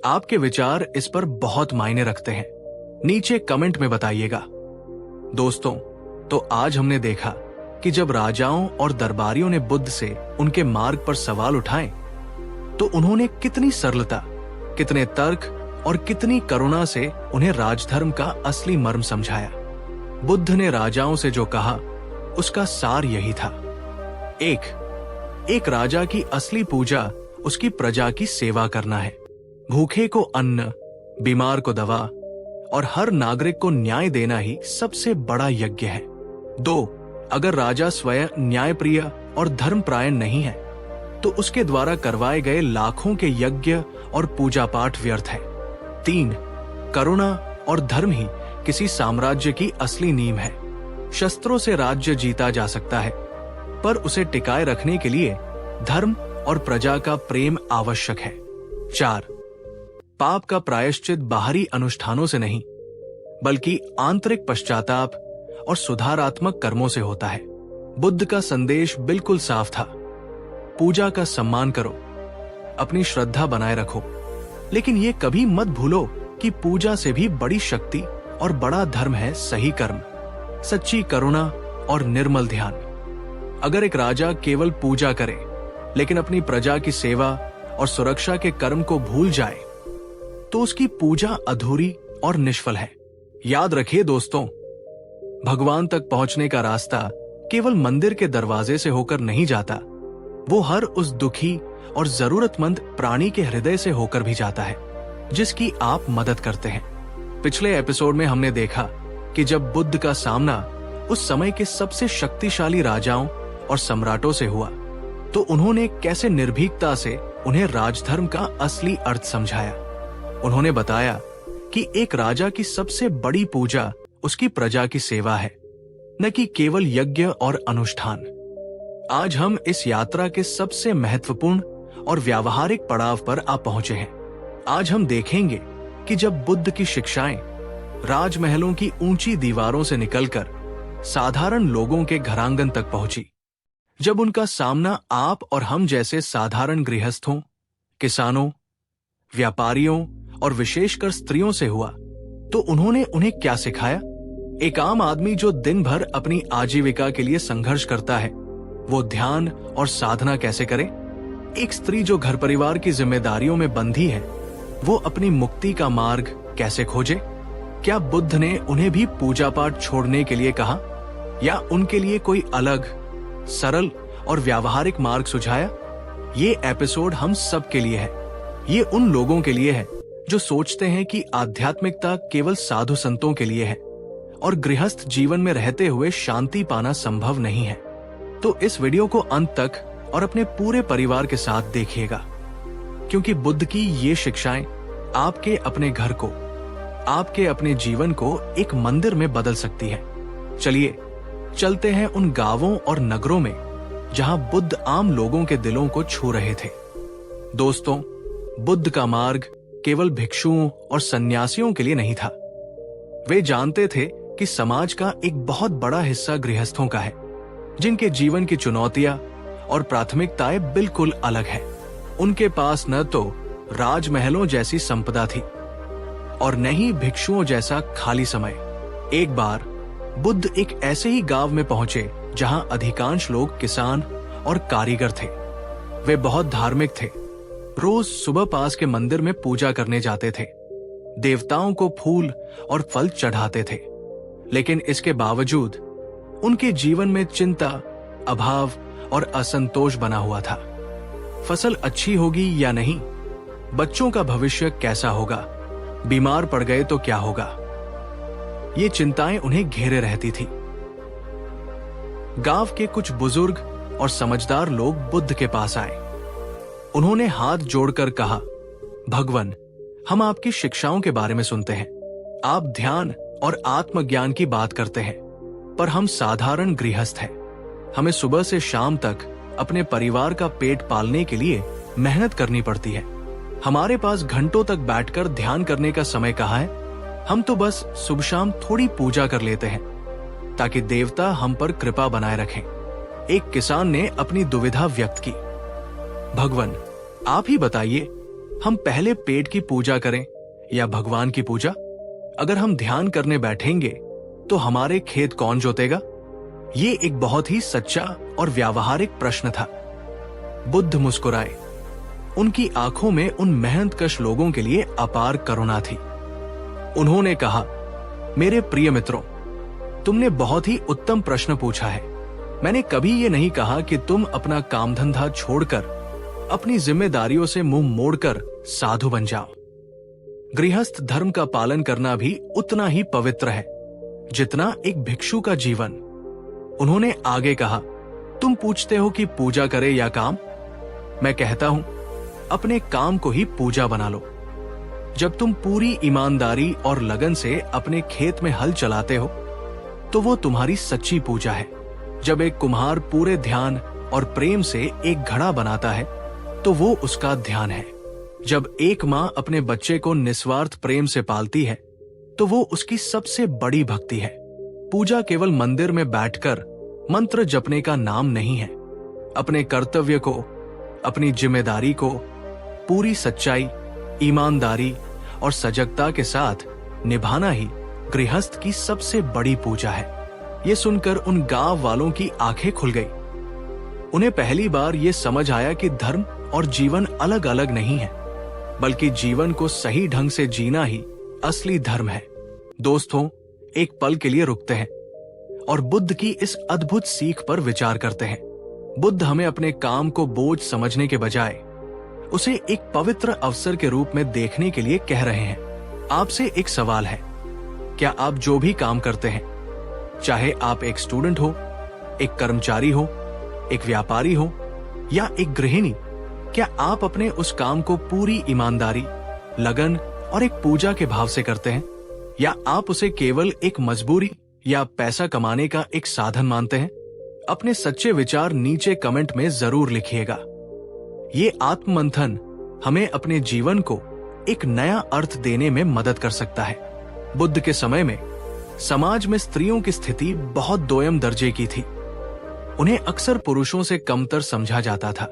आपके विचार इस पर बहुत मायने रखते हैं। नीचे कमेंट में बताइएगा। दोस्तों, तो आज हमने देखा कि जब राजाओं और दरबारियों ने बुद्ध से उनके मार्ग पर सवाल उठाए, तो उन्होंने कितनी सरलता, कितने तर्क और कितनी करुणा से उन्हें राजधर्म का असली मर्म समझाया। बुद्ध ने राजाओं से जो कहा, उसका सार यही था। एक राजा की असली पूजा उसकी प्रजा की सेवा करना है। भूखे को अन्न, बीमार को दवा और हर नागरिक को न्याय देना ही सबसे बड़ा यज्ञ है। 2, अगर राजा स्वयं न्यायप्रिय और धर्मपरायण नहीं है तो उसके द्वारा करवाए गए लाखों के यज्ञ और पूजा पाठ व्यर्थ है। 3, करुणा और धर्म ही किसी साम्राज्य की असली नींव है। शस्त्रों से राज्य जीता जा सकता है, पर उसे टिकाए रखने के लिए धर्म और प्रजा का प्रेम आवश्यक है। 4, पाप का प्रायश्चित बाहरी अनुष्ठानों से नहीं, बल्कि आंतरिक पश्चाताप और सुधारात्मक कर्मों से होता है। बुद्ध का संदेश बिल्कुल साफ था। पूजा का सम्मान करो, अपनी श्रद्धा बनाए रखो, लेकिन ये कभी मत भूलो कि पूजा से भी बड़ी शक्ति और बड़ा धर्म है सही कर्म, सच्ची करुणा और निर्मल ध्यान। अगर एक राजा केवल पूजा करे लेकिन अपनी प्रजा की सेवा और सुरक्षा के कर्म को भूल जाए तो उसकी पूजा अधूरी और निष्फल है। याद रखिए दोस्तों, भगवान तक पहुंचने का रास्ता केवल मंदिर के दरवाजे से होकर नहीं जाता, वो हर उस दुखी और जरूरतमंद प्राणी के हृदय से होकर भी जाता है जिसकी आप मदद करते हैं। पिछले एपिसोड में हमने देखा कि जब बुद्ध का सामना उस समय के सबसे शक्तिशाली राजाओं और सम्राटों से हुआ तो उन्होंने कैसे निर्भीकता से उन्हें राजधर्म का असली अर्थ समझाया। उन्होंने बताया कि एक राजा की सबसे बड़ी पूजा उसकी प्रजा की सेवा है, न कि केवल यज्ञ और अनुष्ठान। आज हम इस यात्रा के सबसे महत्वपूर्ण और व्यावहारिक पड़ाव पर आ पहुंचे हैं। आज हम देखेंगे कि जब बुद्ध की शिक्षाएं राजमहलों की ऊंची दीवारों से निकलकर साधारण लोगों के घरांगन तक पहुंची, जब उनका सामना आप और हम जैसे साधारण गृहस्थों, किसानों, व्यापारियों और विशेषकर स्त्रियों से हुआ, तो उन्होंने उन्हें क्या सिखाया। एक आम आदमी जो दिन भर अपनी आजीविका के लिए संघर्ष करता है, वो ध्यान और साधना कैसे करे। एक स्त्री जो घर परिवार की जिम्मेदारियों में बंधी है, वो अपनी मुक्ति का मार्ग कैसे खोजे। क्या बुद्ध ने उन्हें भी पूजा पाठ छोड़ने के लिए कहा या उनके लिए कोई अलग, सरल और व्यावहारिक मार्ग सुझाया। ये एपिसोड हम सब के लिए है। ये उन लोगों के लिए है जो सोचते हैं कि आध्यात्मिकता केवल साधु संतों के लिए है और गृहस्थ जीवन में रहते हुए शांति पाना संभव नहीं है। तो इस वीडियो को अंत तक और अपने पूरे परिवार के साथ देखिएगा, क्योंकि बुद्ध की ये शिक्षाएं आपके अपने घर को, आपके अपने जीवन को एक मंदिर में बदल सकती है। चलिए चलते हैं उन गांवों और नगरों में जहां बुद्ध आम लोगों के दिलों को छू रहे थे। दोस्तों, बुद्ध का मार्ग केवल भिक्षुओं और सन्यासियों के लिए नहीं था। वे जानते थे कि समाज का एक बहुत बड़ा हिस्सा गृहस्थों का है, जिनके जीवन की चुनौतियां और प्राथमिकताएं बिल्कुल अलग है। उनके पास न तो राजमहलों जैसी संपदा थी और न ही भिक्षुओं जैसा खाली समय। एक बार बुद्ध एक ऐसे ही गांव में पहुंचे जहां अधिकांश लोग किसान और कारीगर थे। वे बहुत धार्मिक थे, रोज सुबह पास के मंदिर में पूजा करने जाते थे, देवताओं को फूल और फल चढ़ाते थे। लेकिन इसके बावजूद उनके जीवन में चिंता, अभाव और असंतोष बना हुआ था। फसल अच्छी होगी या नहीं, बच्चों का भविष्य कैसा होगा, बीमार पड़ गए तो क्या होगा, ये चिंताएं उन्हें घेरे रहती थी। गांव के कुछ बुजुर्ग और समझदार लोग बुद्ध के पास आए। उन्होंने हाथ जोड़कर कहा, भगवान, हम आपकी शिक्षाओं के बारे में सुनते हैं। आप ध्यान और आत्मज्ञान की बात करते हैं, पर हम साधारण गृहस्थ हैं। हमें सुबह से शाम तक अपने परिवार का पेट पालने के लिए मेहनत करनी पड़ती है। हमारे पास घंटों तक बैठकर ध्यान करने का समय कहाँ है। हम तो बस सुबह शाम थोड़ी पूजा कर लेते हैं ताकि देवता हम पर कृपा बनाए रखें। एक किसान ने अपनी दुविधा व्यक्त की, भगवान, आप ही बताइए, हम पहले पेट की पूजा करें या भगवान की पूजा। अगर हम ध्यान करने बैठेंगे तो हमारे खेत कौन जोतेगा। ये एक बहुत ही सच्चा और व्यावहारिक प्रश्न था। बुद्ध मुस्कुराए। उनकी आंखों में उन मेहनतकश लोगों के लिए अपार करुणा थी। उन्होंने कहा, मेरे प्रिय मित्रों, तुमने बहुत ही उत्तम प्रश्न पूछा है। मैंने कभी ये नहीं कहा कि तुम अपना काम धंधा छोड़कर, अपनी जिम्मेदारियों से मुंह मोड़कर साधु बन जाओ। गृहस्थ धर्म का पालन करना भी उतना ही पवित्र है जितना एक भिक्षु का जीवन। उन्होंने आगे कहा, तुम पूछते हो कि पूजा करे या काम? मैं कहता हूं, अपने काम को ही पूजा बना लो। जब तुम पूरी ईमानदारी और लगन से अपने खेत में हल चलाते हो तो वो तुम्हारी सच्ची पूजा है। जब एक कुम्हार पूरे ध्यान और प्रेम से एक घड़ा बनाता है तो वो उसका ध्यान है। जब एक माँ अपने बच्चे को निस्वार्थ प्रेम से पालती है तो वो उसकी सबसे बड़ी भक्ति है। पूजा केवल मंदिर में बैठकर मंत्र जपने का नाम नहीं है। अपने कर्तव्य को, अपनी जिम्मेदारी को पूरी सच्चाई, ईमानदारी और सजगता के साथ निभाना ही गृहस्थ की सबसे बड़ी पूजा है। ये सुनकर उन गांव वालों की आंखें खुल गई। उन्हें पहली बार ये समझ आया कि धर्म और जीवन अलग अलग नहीं है, बल्कि जीवन को सही ढंग से जीना ही असली धर्म है। दोस्तों, एक पल के लिए रुकते हैं और बुद्ध की इस अद्भुत सीख पर विचार करते हैं। बुद्ध हमें अपने काम को बोझ समझने के बजाय उसे एक पवित्र अवसर के रूप में देखने के लिए कह रहे हैं। आपसे एक सवाल है, क्या आप जो भी काम करते हैं, चाहे आप एक स्टूडेंट हो, एक कर्मचारी हो, एक व्यापारी हो या एक गृहिणी, क्या आप अपने उस काम को पूरी ईमानदारी, लगन और एक पूजा के भाव से करते हैं, या आप उसे केवल एक मजबूरी या पैसा कमाने का एक साधन मानते हैं? अपने सच्चे विचार नीचे कमेंट में जरूर लिखिएगा। ये आत्ममंथन हमें अपने जीवन को एक नया अर्थ देने में मदद कर सकता है। बुद्ध के समय में समाज में स्त्रियों की स्थिति बहुत दोयम दर्जे की थी। उन्हें अक्सर पुरुषों से कमतर समझा जाता था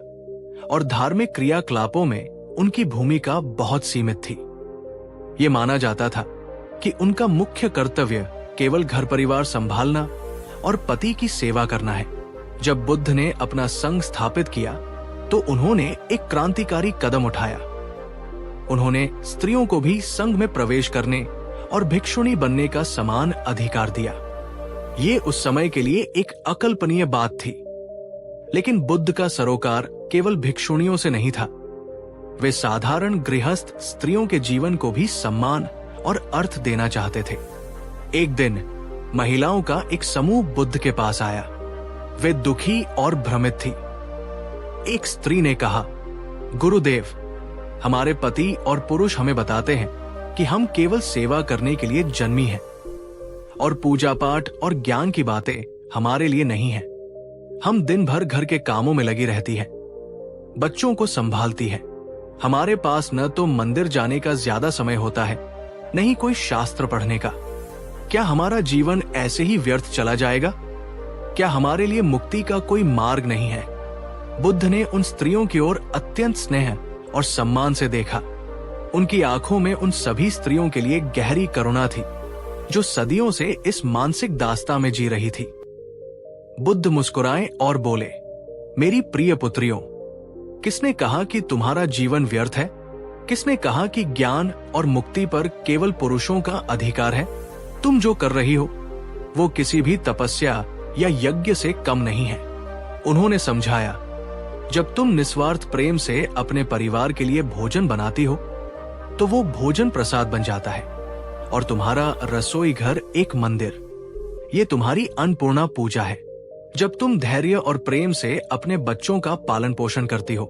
और धार्मिक क्रियाकलापों में उनकी भूमिका बहुत सीमित थी। ये माना जाता था कि उनका मुख्य कर्तव्य केवल घर परिवार संभालना और पति की सेवा करना है। जब बुद्ध ने अपना संघ स्थापित किया तो उन्होंने एक क्रांतिकारी कदम उठाया। उन्होंने स्त्रियों को भी संघ में प्रवेश करने और भिक्षुणी बनने का समान अधिकार दिया। ये उस समय के लिए एक अकल्पनीय बात थी। लेकिन बुद्ध का सरोकार केवल भिक्षुणियों से नहीं था। वे साधारण गृहस्थ स्त्रियों के जीवन को भी सम्मान और अर्थ देना चाहते थे। एक दिन महिलाओं का एक समूह बुद्ध के पास आया। वे दुखी और भ्रमित थी। एक स्त्री ने कहा, गुरुदेव, हमारे पति और पुरुष हमें बताते हैं कि हम केवल सेवा करने के लिए जन्मी हैं और पूजा पाठ और ज्ञान की बातें हमारे लिए नहीं है। हम दिन भर घर के कामों में लगी रहती है, बच्चों को संभालती है। हमारे पास न तो मंदिर जाने का ज्यादा समय होता है, न ही कोई शास्त्र पढ़ने का। क्या हमारा जीवन ऐसे ही व्यर्थ चला जाएगा? क्या हमारे लिए मुक्ति का कोई मार्ग नहीं है? बुद्ध ने उन स्त्रियों की ओर अत्यंत स्नेह और सम्मान से देखा। उनकी आंखों में उन सभी स्त्रियों के लिए गहरी करुणा थी जो सदियों से इस मानसिक दास्तां में जी रही थी। बुद्ध मुस्कुराए और बोले, मेरी प्रिय पुत्रियों, किसने कहा कि तुम्हारा जीवन व्यर्थ है? किसने कहा कि ज्ञान और मुक्ति पर केवल पुरुषों का अधिकार है? तुम जो कर रही हो वो किसी भी तपस्या या यज्ञ से कम नहीं है। उन्होंने समझाया, जब तुम निस्वार्थ प्रेम से अपने परिवार के लिए भोजन बनाती हो तो वो भोजन प्रसाद बन जाता है और तुम्हारा रसोई घर एक मंदिर। ये तुम्हारी अन्नपूर्णा पूजा है। जब तुम धैर्य और प्रेम से अपने बच्चों का पालन पोषण करती हो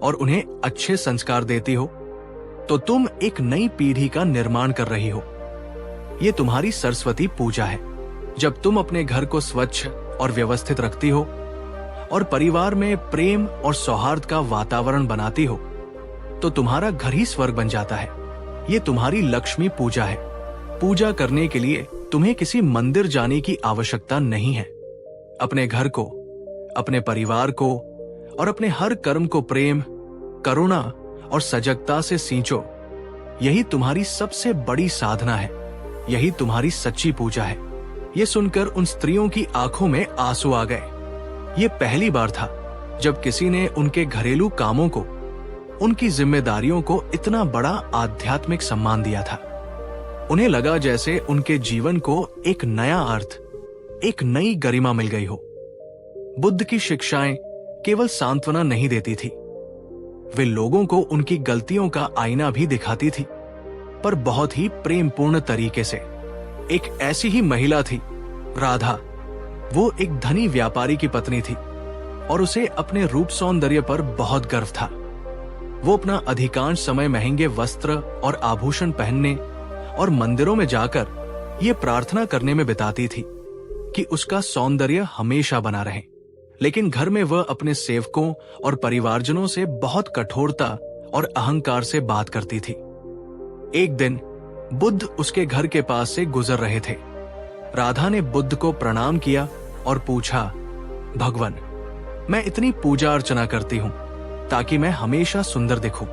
और उन्हें अच्छे संस्कार देती हो तो तुम एक नई पीढ़ी का निर्माण कर रही हो। ये तुम्हारी सरस्वती पूजा है। जब तुम अपने घर को स्वच्छ और व्यवस्थित रखती हो और परिवार में प्रेम और सौहार्द का वातावरण बनाती हो तो तुम्हारा घर ही स्वर्ग बन जाता है। ये तुम्हारी लक्ष्मी पूजा है। पूजा करने के लिए तुम्हें किसी मंदिर जाने की आवश्यकता नहीं है। अपने घर को, अपने परिवार को और अपने हर कर्म को प्रेम, करुणा और सजगता से सींचो। यही तुम्हारी सबसे बड़ी साधना है। यही तुम्हारी सच्ची पूजा है। ये सुनकर उन स्त्रियों की आंखों में आंसू आ गए। ये पहली बार था जब किसी ने उनके घरेलू कामों को, उनकी जिम्मेदारियों को इतना बड़ा आध्यात्मिक सम्मान दिया था। उन्हें लगा जैसे उनके जीवन को एक नया अर्थ, एक नई गरिमा मिल गई हो। बुद्ध की शिक्षाएं केवल सांत्वना नहीं देती थी, वे लोगों को उनकी गलतियों का आईना भी दिखाती थी, पर बहुत ही प्रेमपूर्ण तरीके से। एक ऐसी ही महिला थी राधा। वो एक धनी व्यापारी की पत्नी थी और उसे अपने रूप सौंदर्य पर बहुत गर्व था। वो अपना अधिकांश समय महंगे वस्त्र और आभूषण पहनने और मंदिरों में जाकर ये प्रार्थना करने में बिताती थी कि उसका सौंदर्य हमेशा बना रहे। लेकिन घर में वह अपने सेवकों और परिवारजनों से बहुत कठोरता और अहंकार से बात करती थी। एक दिन बुद्ध उसके घर के पास से गुजर रहे थे। राधा ने बुद्ध को प्रणाम किया और पूछा, भगवान, मैं इतनी पूजा अर्चना करती हूं ताकि मैं हमेशा सुंदर दिखूं।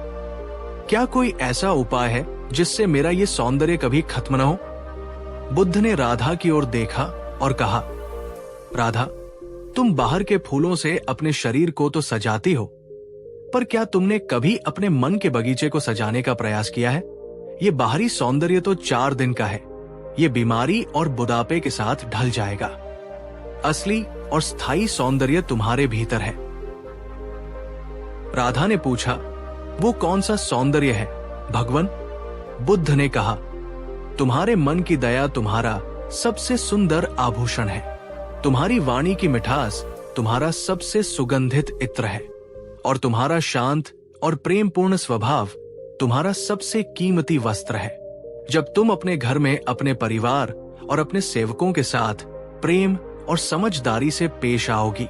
क्या कोई ऐसा उपाय है जिससे मेरा ये सौंदर्य कभी खत्म न हो? बुद्ध ने राधा की ओर देखा और कहा, राधा, तुम बाहर के फूलों से अपने शरीर को तो सजाती हो, पर क्या तुमने कभी अपने मन के बगीचे को सजाने का प्रयास किया है? ये बाहरी सौंदर्य तो 4 दिन का है। ये बीमारी और बुढ़ापे के साथ ढल जाएगा। असली और स्थायी सौंदर्य तुम्हारे भीतर है। राधा ने पूछा, वो कौन सा सौंदर्य है भगवान? बुद्ध ने कहा, तुम्हारे मन की दया तुम्हारा सबसे सुंदर आभूषण है। तुम्हारी वाणी की मिठास तुम्हारा सबसे सुगंधित इत्र है और तुम्हारा शांत और प्रेमपूर्ण स्वभाव तुम्हारा सबसे कीमती वस्त्र है। जब तुम अपने घर में अपने परिवार और अपने सेवकों के साथ प्रेम और समझदारी से पेश आओगी,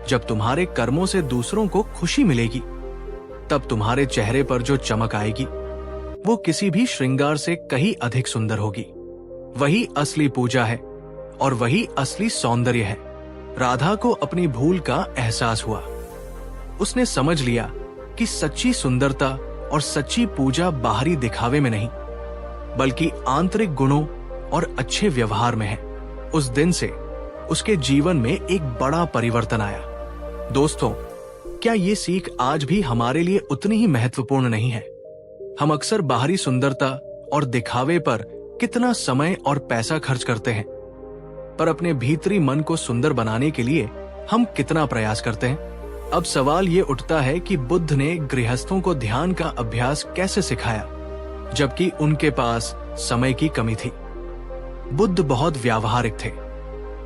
जब तुम्हारे कर्मों से दूसरों को खुशी मिलेगी, तब तुम्हारे चेहरे पर जो चमक आएगी वो किसी भी श्रृंगार से कहीं अधिक सुंदर होगी। वही असली पूजा है और वही असली सौंदर्य है। राधा को अपनी भूल का एहसास हुआ। उसने समझ लिया कि सच्ची सुंदरता और सच्ची पूजा बाहरी दिखावे में नहीं, बल्कि आंतरिक गुणों और अच्छे व्यवहार में है। उस दिन से उसके जीवन में एक बड़ा परिवर्तन आया। दोस्तों, क्या ये सीख आज भी हमारे लिए उतनी ही महत्वपूर्ण नहीं है? हम अक्सर बाहरी सुंदरता और दिखावे पर कितना समय और पैसा खर्च करते हैं, पर अपने भीतरी मन को सुंदर बनाने के लिए हम कितना प्रयास करते हैं? अब सवाल ये उठता है कि बुद्ध ने गृहस्थों को ध्यान का अभ्यास कैसे सिखाया, जबकि उनके पास समय की कमी थी। बुद्ध बहुत व्यावहारिक थे।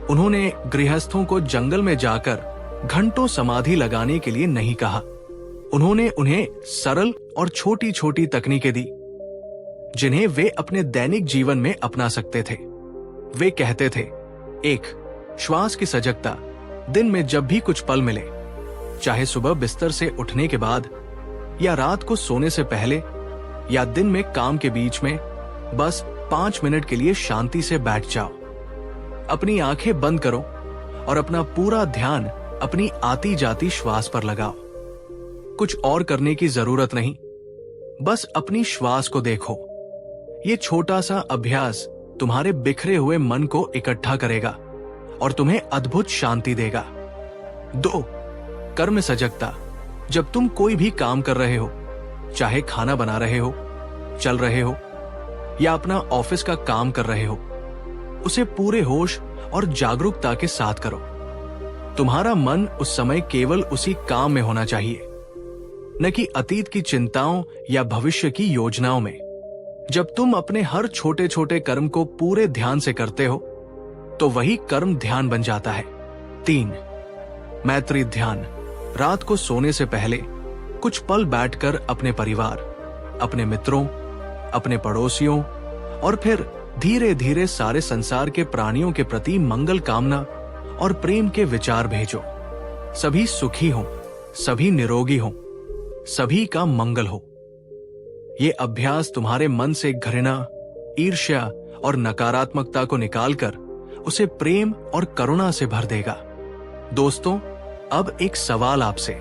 उन्होंने गृहस्थों को जंगल में जाकर घंटों समाधि लगाने के लिए नहीं कहा। उन्होंने उन्हें सरल और छोटी छोटी तकनीकें दी जिन्हें वे अपने दैनिक जीवन में अपना सकते थे। वे कहते थे, 1. श्वास की सजगता। दिन में जब भी कुछ पल मिले, चाहे सुबह बिस्तर से उठने के बाद या रात को सोने से पहले या दिन में काम के बीच में, बस 5 मिनट के लिए शांति से बैठ जाओ। अपनी आंखें बंद करो और अपना पूरा ध्यान अपनी आती जाती श्वास पर लगाओ। कुछ और करने की जरूरत नहीं, बस अपनी श्वास को देखो। ये छोटा सा अभ्यास तुम्हारे बिखरे हुए मन को इकट्ठा करेगा और तुम्हें अद्भुत शांति देगा। 2. कर्म सजगता। जब तुम कोई भी काम कर रहे हो, चाहे खाना बना रहे हो, चल रहे हो या अपना ऑफिस का काम कर रहे हो, उसे पूरे होश और जागरूकता के साथ करो। तुम्हारा मन उस समय केवल उसी काम में होना चाहिए, न कि अतीत की चिंताओं या भविष्य की योजनाओं में। जब तुम अपने हर छोटे छोटे कर्म को पूरे ध्यान से करते हो, तो वही कर्म ध्यान बन जाता है। 3. मैत्री ध्यान। रात को सोने से पहले कुछ पल बैठकर अपने परिवार, अपने मित्रों, अपने पड़ोसियों और फिर धीरे धीरे सारे संसार के प्राणियों के प्रति मंगल कामना और प्रेम के विचार भेजो। सभी सुखी हों, सभी निरोगी हों, सभी का मंगल हो। ये अभ्यास तुम्हारे मन से घृणा, ईर्ष्या और नकारात्मकता को निकालकर उसे प्रेम और करुणा से भर देगा। दोस्तों, अब एक सवाल आपसे,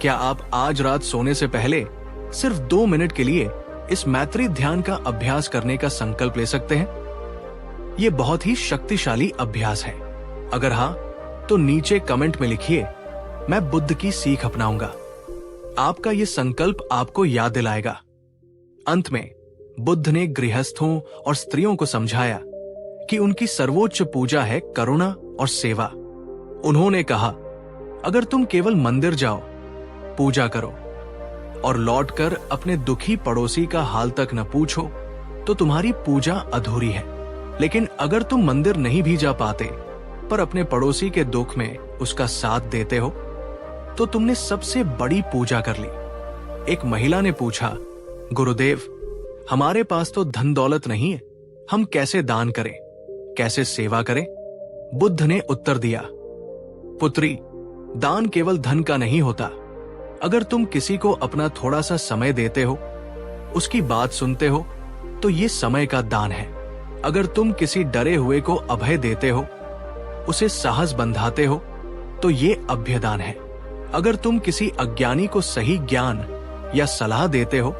क्या आप आज रात सोने से पहले सिर्फ 2 मिनट के लिए इस मैत्री ध्यान का अभ्यास करने का संकल्प ले सकते हैं? यह बहुत ही शक्तिशाली अभ्यास है। अगर हां, तो नीचे कमेंट में लिखिए, मैं बुद्ध की सीख अपनाऊंगा। आपका यह संकल्प आपको याद दिलाएगा। अंत में बुद्ध ने गृहस्थों और स्त्रियों को समझाया कि उनकी सर्वोच्च पूजा है करुणा और सेवा। उन्होंने कहा, अगर तुम केवल मंदिर जाओ, पूजा करो, और लौटकर अपने दुखी पड़ोसी का हाल तक न पूछो तो तुम्हारी पूजा अधूरी है। लेकिन अगर तुम मंदिर नहीं भी जा पाते पर अपने पड़ोसी के दुख में उसका साथ देते हो तो तुमने सबसे बड़ी पूजा कर ली। एक महिला ने पूछा, गुरुदेव, हमारे पास तो धन दौलत नहीं है, हम कैसे दान करें, कैसे सेवा करें? बुद्ध ने उत्तर दिया, पुत्री, दान केवल धन का नहीं होता। अगर तुम किसी को अपना थोड़ा सा समय देते हो, उसकी बात सुनते हो, तो ये समय का दान है। अगर तुम किसी डरे हुए को अभय देते हो, उसे साहस बंधाते हो, तो ये अभ्यदान है। अगर तुम किसी अज्ञानी को सही ज्ञान या सलाह देते हो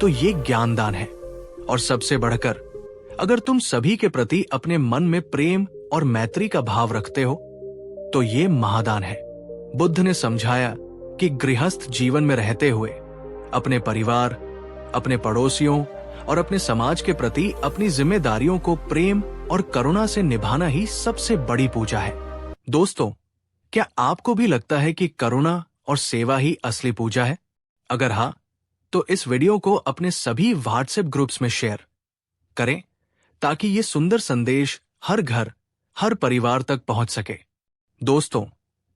तो ये ज्ञानदान है। और सबसे बढ़कर अगर तुम सभी के प्रति अपने मन में प्रेम और मैत्री का भाव रखते हो तो ये महादान है। बुद्ध ने समझाया कि गृहस्थ जीवन में रहते हुए अपने परिवार, अपने पड़ोसियों और अपने समाज के प्रति अपनी जिम्मेदारियों को प्रेम और करुणा से निभाना ही सबसे बड़ी पूजा है। दोस्तों, क्या आपको भी लगता है कि करुणा और सेवा ही असली पूजा है? अगर हाँ, तो इस वीडियो को अपने सभी व्हाट्सएप ग्रुप्स में शेयर करें ताकि ये सुंदर संदेश हर घर, हर परिवार तक पहुंच सके। दोस्तों,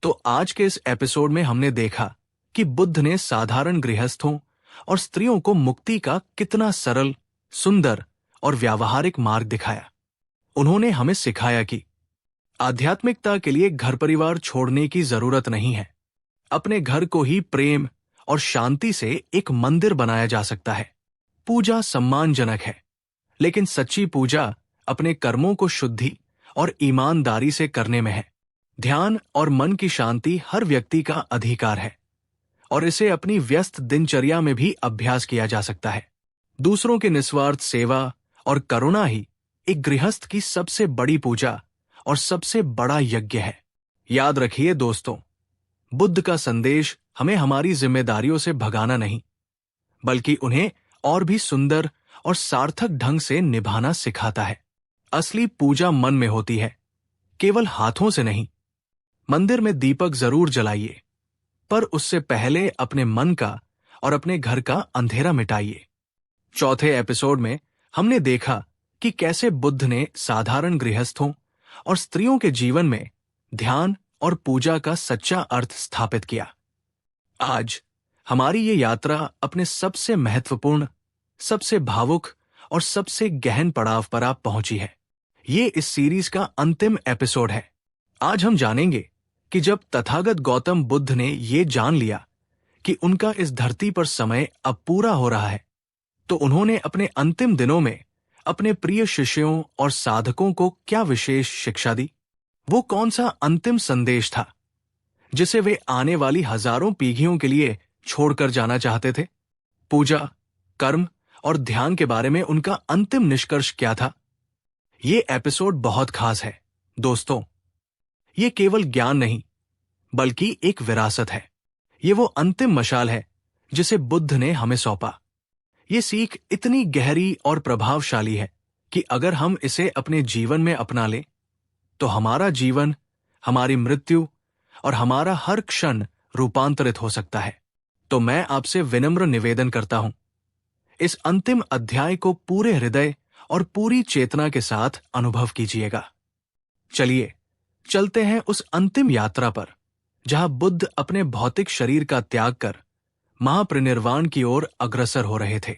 तो आज के इस एपिसोड में हमने देखा कि बुद्ध ने साधारण गृहस्थों और स्त्रियों को मुक्ति का कितना सरल, सुंदर और व्यावहारिक मार्ग दिखाया। उन्होंने हमें सिखाया कि आध्यात्मिकता के लिए घर परिवार छोड़ने की जरूरत नहीं है। अपने घर को ही प्रेम और शांति से एक मंदिर बनाया जा सकता है। पूजा सम्मानजनक है, लेकिन सच्ची पूजा अपने कर्मों को शुद्धि और ईमानदारी से करने में है। ध्यान और मन की शांति हर व्यक्ति का अधिकार है और इसे अपनी व्यस्त दिनचर्या में भी अभ्यास किया जा सकता है। दूसरों की निस्वार्थ सेवा और करुणा ही एक गृहस्थ की सबसे बड़ी पूजा और सबसे बड़ा यज्ञ है। याद रखिए दोस्तों, बुद्ध का संदेश हमें हमारी जिम्मेदारियों से भगाना नहीं, बल्कि उन्हें और भी सुंदर और सार्थक ढंग से निभाना सिखाता है। असली पूजा मन में होती है, केवल हाथों से नहीं। मंदिर में दीपक जरूर जलाइए, पर उससे पहले अपने मन का और अपने घर का अंधेरा मिटाइए। चौथे एपिसोड में हमने देखा कि कैसे बुद्ध ने साधारण गृहस्थों और स्त्रियों के जीवन में ध्यान और पूजा का सच्चा अर्थ स्थापित किया। आज हमारी ये यात्रा अपने सबसे महत्वपूर्ण, सबसे भावुक और सबसे गहन पड़ाव पर आप पहुंची है। ये इस सीरीज का अंतिम एपिसोड है। आज हम जानेंगे कि जब तथागत गौतम बुद्ध ने ये जान लिया कि उनका इस धरती पर समय अब पूरा हो रहा है, तो उन्होंने अपने अंतिम दिनों में अपने प्रिय शिष्यों और साधकों को क्या विशेष शिक्षा दी। वो कौन सा अंतिम संदेश था जिसे वे आने वाली हजारों पीढ़ियों के लिए छोड़कर जाना चाहते थे? पूजा, कर्म और ध्यान के बारे में उनका अंतिम निष्कर्ष क्या था? ये एपिसोड बहुत खास है दोस्तों। ये केवल ज्ञान नहीं, बल्कि एक विरासत है। ये वो अंतिम मशाल है जिसे बुद्ध ने हमें सौंपा। ये सीख इतनी गहरी और प्रभावशाली है कि अगर हम इसे अपने जीवन में अपना लें, तो हमारा जीवन, हमारी मृत्यु और हमारा हर क्षण रूपांतरित हो सकता है। तो मैं आपसे विनम्र निवेदन करता हूं, इस अंतिम अध्याय को पूरे हृदय और पूरी चेतना के साथ अनुभव कीजिएगा। चलिए चलते हैं उस अंतिम यात्रा पर जहां बुद्ध अपने भौतिक शरीर का त्याग कर महापरिनिर्वाण की ओर अग्रसर हो रहे थे।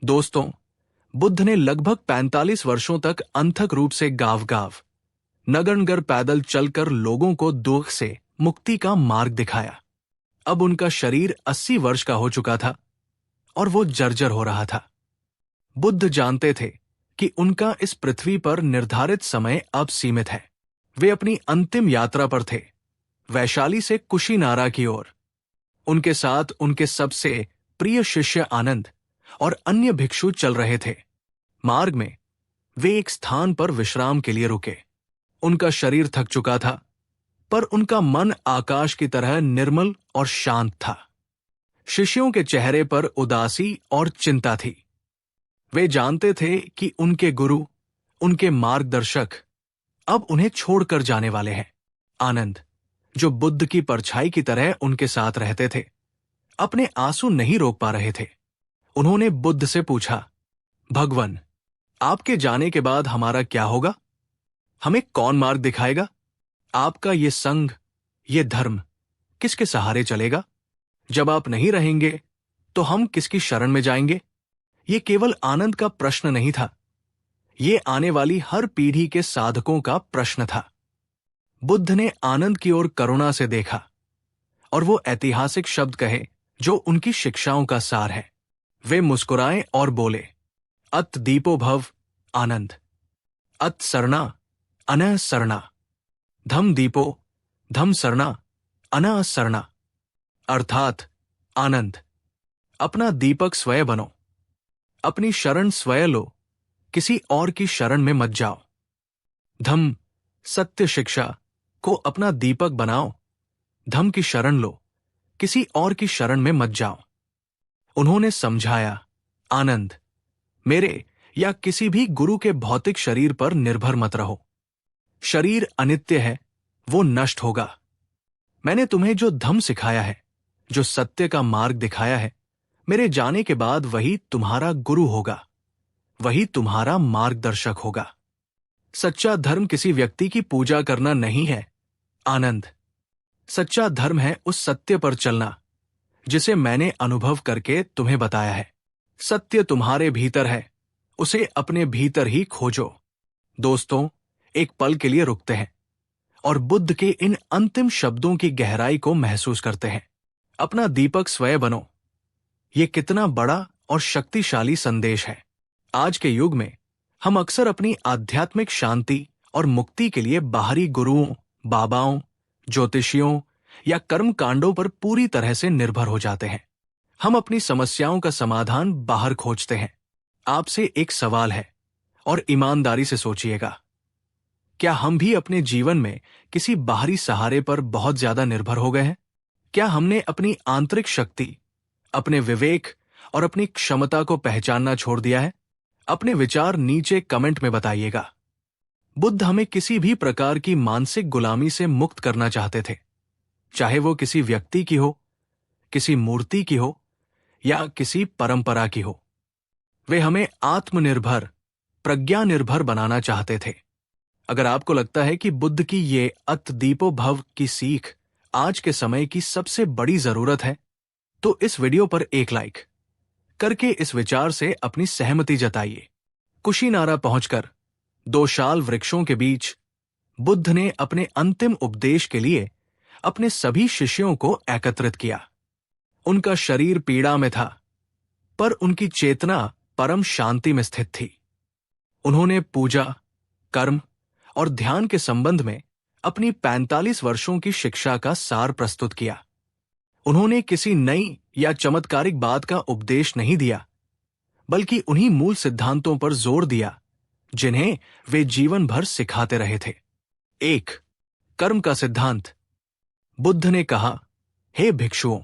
दोस्तों, बुद्ध ने लगभग 45 वर्षों तक अनथक रूप से गांव-गांव, नगर-नगर पैदल चलकर लोगों को दुख से मुक्ति का मार्ग दिखाया। अब उनका शरीर 80 वर्ष का हो चुका था और वो जर्जर हो रहा था। बुद्ध जानते थे कि उनका इस पृथ्वी पर निर्धारित समय अब सीमित है। वे अपनी अंतिम यात्रा पर थे, वैशाली से कुशीनारा की ओर। उनके साथ उनके सबसे प्रिय शिष्य आनंद और अन्य भिक्षु चल रहे थे। मार्ग में वे एक स्थान पर विश्राम के लिए रुके। उनका शरीर थक चुका था, पर उनका मन आकाश की तरह निर्मल और शांत था। शिष्यों के चेहरे पर उदासी और चिंता थी। वे जानते थे कि उनके गुरु, उनके मार्गदर्शक अब उन्हें छोड़कर जाने वाले हैं। आनंद, जो बुद्ध की परछाई की तरह उनके साथ रहते थे, अपने आंसू नहीं रोक पा रहे थे। उन्होंने बुद्ध से पूछा, भगवान, आपके जाने के बाद हमारा क्या होगा? हमें कौन मार्ग दिखाएगा? आपका ये संघ, ये धर्म किसके सहारे चलेगा? जब आप नहीं रहेंगे तो हम किसकी शरण में जाएंगे? ये केवल आनंद का प्रश्न नहीं था, ये आने वाली हर पीढ़ी के साधकों का प्रश्न था। बुद्ध ने आनंद की ओर करुणा से देखा और वो ऐतिहासिक शब्द कहे जो उनकी शिक्षाओं का सार है। वे मुस्कुराए और बोले, अत दीपो भव आनंद, अत सरना अनः सरना, धम दीपो धम सरना अनः सरना। अर्थात आनंद, अपना दीपक स्वयं बनो, अपनी शरण स्वयं लो, किसी और की शरण में मत जाओ। धम, सत्य शिक्षा को अपना दीपक बनाओ, धम की शरण लो, किसी और की शरण में मत जाओ। उन्होंने समझाया, आनंद मेरे या किसी भी गुरु के भौतिक शरीर पर निर्भर मत रहो। शरीर अनित्य है, वो नष्ट होगा। मैंने तुम्हें जो धम्म सिखाया है, जो सत्य का मार्ग दिखाया है, मेरे जाने के बाद वही तुम्हारा गुरु होगा, वही तुम्हारा मार्गदर्शक होगा। सच्चा धर्म किसी व्यक्ति की पूजा करना नहीं है, आनंद। सच्चा धर्म है उस सत्य पर चलना जिसे मैंने अनुभव करके तुम्हें बताया है। सत्य तुम्हारे भीतर है, उसे अपने भीतर ही खोजो। दोस्तों, एक पल के लिए रुकते हैं और बुद्ध के इन अंतिम शब्दों की गहराई को महसूस करते हैं। अपना दीपक स्वयं बनो, ये कितना बड़ा और शक्तिशाली संदेश है। आज के युग में हम अक्सर अपनी आध्यात्मिक शांति और मुक्ति के लिए बाहरी गुरुओं, बाबाओं, ज्योतिषियों या कर्म कांडों पर पूरी तरह से निर्भर हो जाते हैं। हम अपनी समस्याओं का समाधान बाहर खोजते हैं। आपसे एक सवाल है और ईमानदारी से सोचिएगा, क्या हम भी अपने जीवन में किसी बाहरी सहारे पर बहुत ज्यादा निर्भर हो गए हैं? क्या हमने अपनी आंतरिक शक्ति, अपने विवेक और अपनी क्षमता को पहचानना छोड़ दिया है? अपने विचार नीचे कमेंट में बताइएगा। बुद्ध हमें किसी भी प्रकार की मानसिक गुलामी से मुक्त करना चाहते थे, चाहे वो किसी व्यक्ति की हो, किसी मूर्ति की हो या किसी परंपरा की हो। वे हमें आत्मनिर्भर, प्रज्ञा निर्भर बनाना चाहते थे। अगर आपको लगता है कि बुद्ध की ये अत दीपो भव की सीख आज के समय की सबसे बड़ी जरूरत है, तो इस वीडियो पर एक लाइक करके इस विचार से अपनी सहमति जताइए। कुशीनारा पहुंचकर 2 शाल वृक्षों के बीच बुद्ध ने अपने अंतिम उपदेश के लिए अपने सभी शिष्यों को एकत्रित किया। उनका शरीर पीड़ा में था, पर उनकी चेतना परम शांति में स्थित थी। उन्होंने पूजा, कर्म और ध्यान के संबंध में अपनी 45 वर्षों की शिक्षा का सार प्रस्तुत किया। उन्होंने किसी नई या चमत्कारिक बात का उपदेश नहीं दिया, बल्कि उन्हीं मूल सिद्धांतों पर जोर दिया जिन्हें वे जीवन भर सिखाते रहे थे। 1. कर्म का सिद्धांत। बुद्ध ने कहा, हे भिक्षुओं,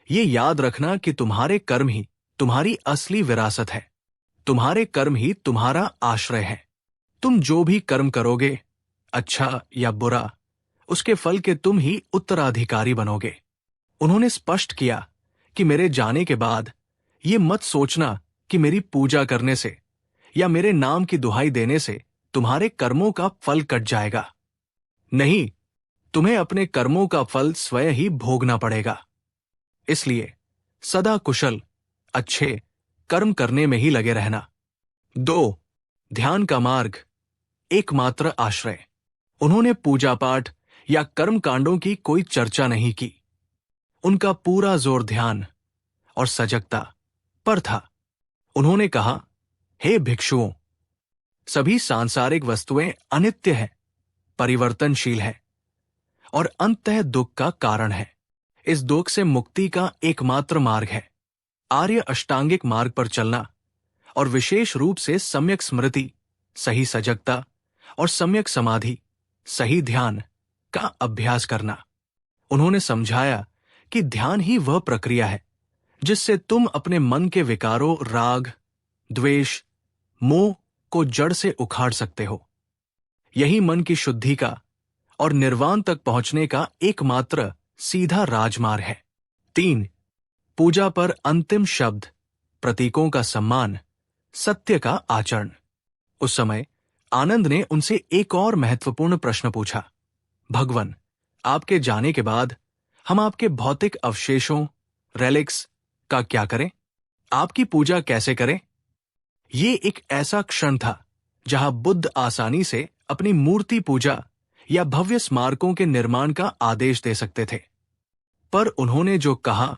ये याद रखना कि तुम्हारे कर्म ही तुम्हारी असली विरासत है। तुम्हारे कर्म ही तुम्हारा आश्रय है। तुम जो भी कर्म करोगे, अच्छा या बुरा, उसके फल के तुम ही उत्तराधिकारी बनोगे। उन्होंने स्पष्ट किया कि मेरे जाने के बाद ये मत सोचना कि मेरी पूजा करने से या मेरे नाम की दुहाई देने से तुम्हारे कर्मों का फल कट जाएगा। नहीं, तुम्हें अपने कर्मों का फल स्वयं ही भोगना पड़ेगा। इसलिए सदा कुशल, अच्छे कर्म करने में ही लगे रहना। 2. ध्यान का मार्ग, एकमात्र आश्रय। उन्होंने पूजा पाठ या कर्म कांडों की कोई चर्चा नहीं की। उनका पूरा जोर ध्यान और सजगता पर था। उन्होंने कहा, हे भिक्षुओं, सभी सांसारिक वस्तुएं अनित्य हैं, परिवर्तनशील हैं और अंततः दुख का कारण है। इस दुख से मुक्ति का एकमात्र मार्ग है आर्य अष्टांगिक मार्ग पर चलना और विशेष रूप से सम्यक स्मृति, सही सजगता और सम्यक समाधि, सही ध्यान का अभ्यास करना। उन्होंने समझाया कि ध्यान ही वह प्रक्रिया है जिससे तुम अपने मन के विकारों, राग, द्वेष, मोह को जड़ से उखाड़ सकते हो। यही मन की शुद्धि का और निर्वाण तक पहुंचने का एकमात्र सीधा राजमार्ग है। 3. पूजा पर अंतिम शब्द, प्रतीकों का सम्मान, सत्य का आचरण। उस समय आनंद ने उनसे एक और महत्वपूर्ण प्रश्न पूछा। भगवन, आपके जाने के बाद हम आपके भौतिक अवशेषों, रेलिक्स का क्या करें? आपकी पूजा कैसे करें? ये एक ऐसा क्षण था जहां बुद्ध आसानी से अपनी मूर्ति पूजा या भव्य स्मारकों के निर्माण का आदेश दे सकते थे, पर उन्होंने जो कहा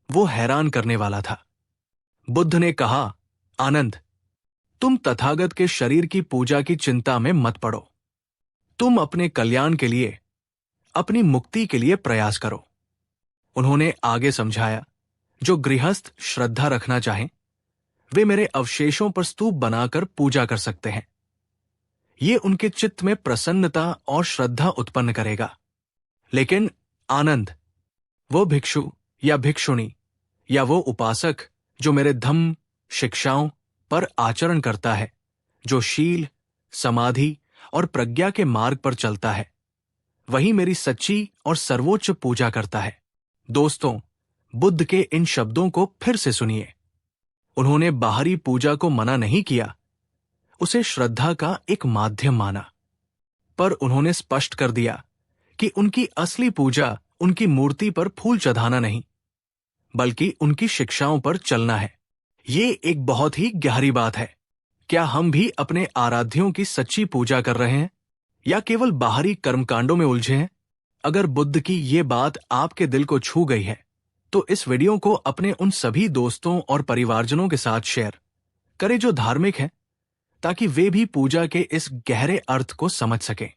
वो हैरान करने वाला था। बुद्ध ने कहा, आनंद, तुम तथागत के शरीर की पूजा की चिंता में मत पड़ो। तुम अपने कल्याण के लिए, अपनी मुक्ति के लिए प्रयास करो। उन्होंने आगे समझाया, जो गृहस्थ श्रद्धा रखना चाहें वे मेरे अवशेषों पर स्तूप बनाकर पूजा कर सकते हैं। ये उनके चित्त में प्रसन्नता और श्रद्धा उत्पन्न करेगा। लेकिन आनंद, वो भिक्षु या भिक्षुणी या वो उपासक जो मेरे धम्म, शिक्षाओं पर आचरण करता है, जो शील, समाधि और प्रज्ञा के मार्ग पर चलता है, वही मेरी सच्ची और सर्वोच्च पूजा करता है। दोस्तों, बुद्ध के इन शब्दों को फिर से सुनिए। उन्होंने बाहरी पूजा को मना नहीं किया, उसे श्रद्धा का एक माध्यम माना, पर उन्होंने स्पष्ट कर दिया कि उनकी असली पूजा उनकी मूर्ति पर फूल चढ़ाना नहीं, बल्कि उनकी शिक्षाओं पर चलना है। ये एक बहुत ही गहरी बात है। क्या हम भी अपने आराध्यों की सच्ची पूजा कर रहे हैं या केवल बाहरी कर्मकांडों में उलझे हैं? अगर बुद्ध की ये बात आपके दिल को छू गई है तो इस वीडियो को अपने उन सभी दोस्तों और परिवारजनों के साथ शेयर करें जो धार्मिक हैं, ताकि वे भी पूजा के इस गहरे अर्थ को समझ सकें।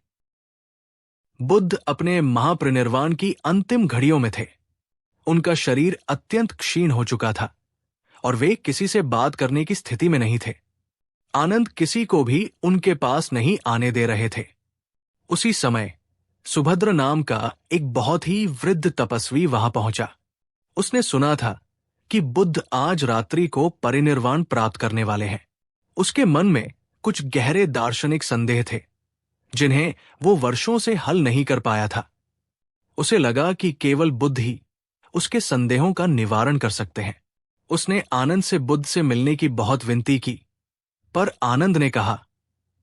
बुद्ध अपने महापरिनिर्वाण की अंतिम घड़ियों में थे। उनका शरीर अत्यंत क्षीण हो चुका था और वे किसी से बात करने की स्थिति में नहीं थे। आनंद किसी को भी उनके पास नहीं आने दे रहे थे। उसी समय सुभद्र नाम का एक बहुत ही वृद्ध तपस्वी वहां पहुंचा। उसने सुना था कि बुद्ध आज रात्रि को परिनिर्वाण प्राप्त करने वाले हैं। उसके मन में कुछ गहरे दार्शनिक संदेह थे जिन्हें वो वर्षों से हल नहीं कर पाया था। उसे लगा कि केवल बुद्ध ही उसके संदेहों का निवारण कर सकते हैं। उसने आनंद से बुद्ध से मिलने की बहुत विनती की, पर आनंद ने कहा,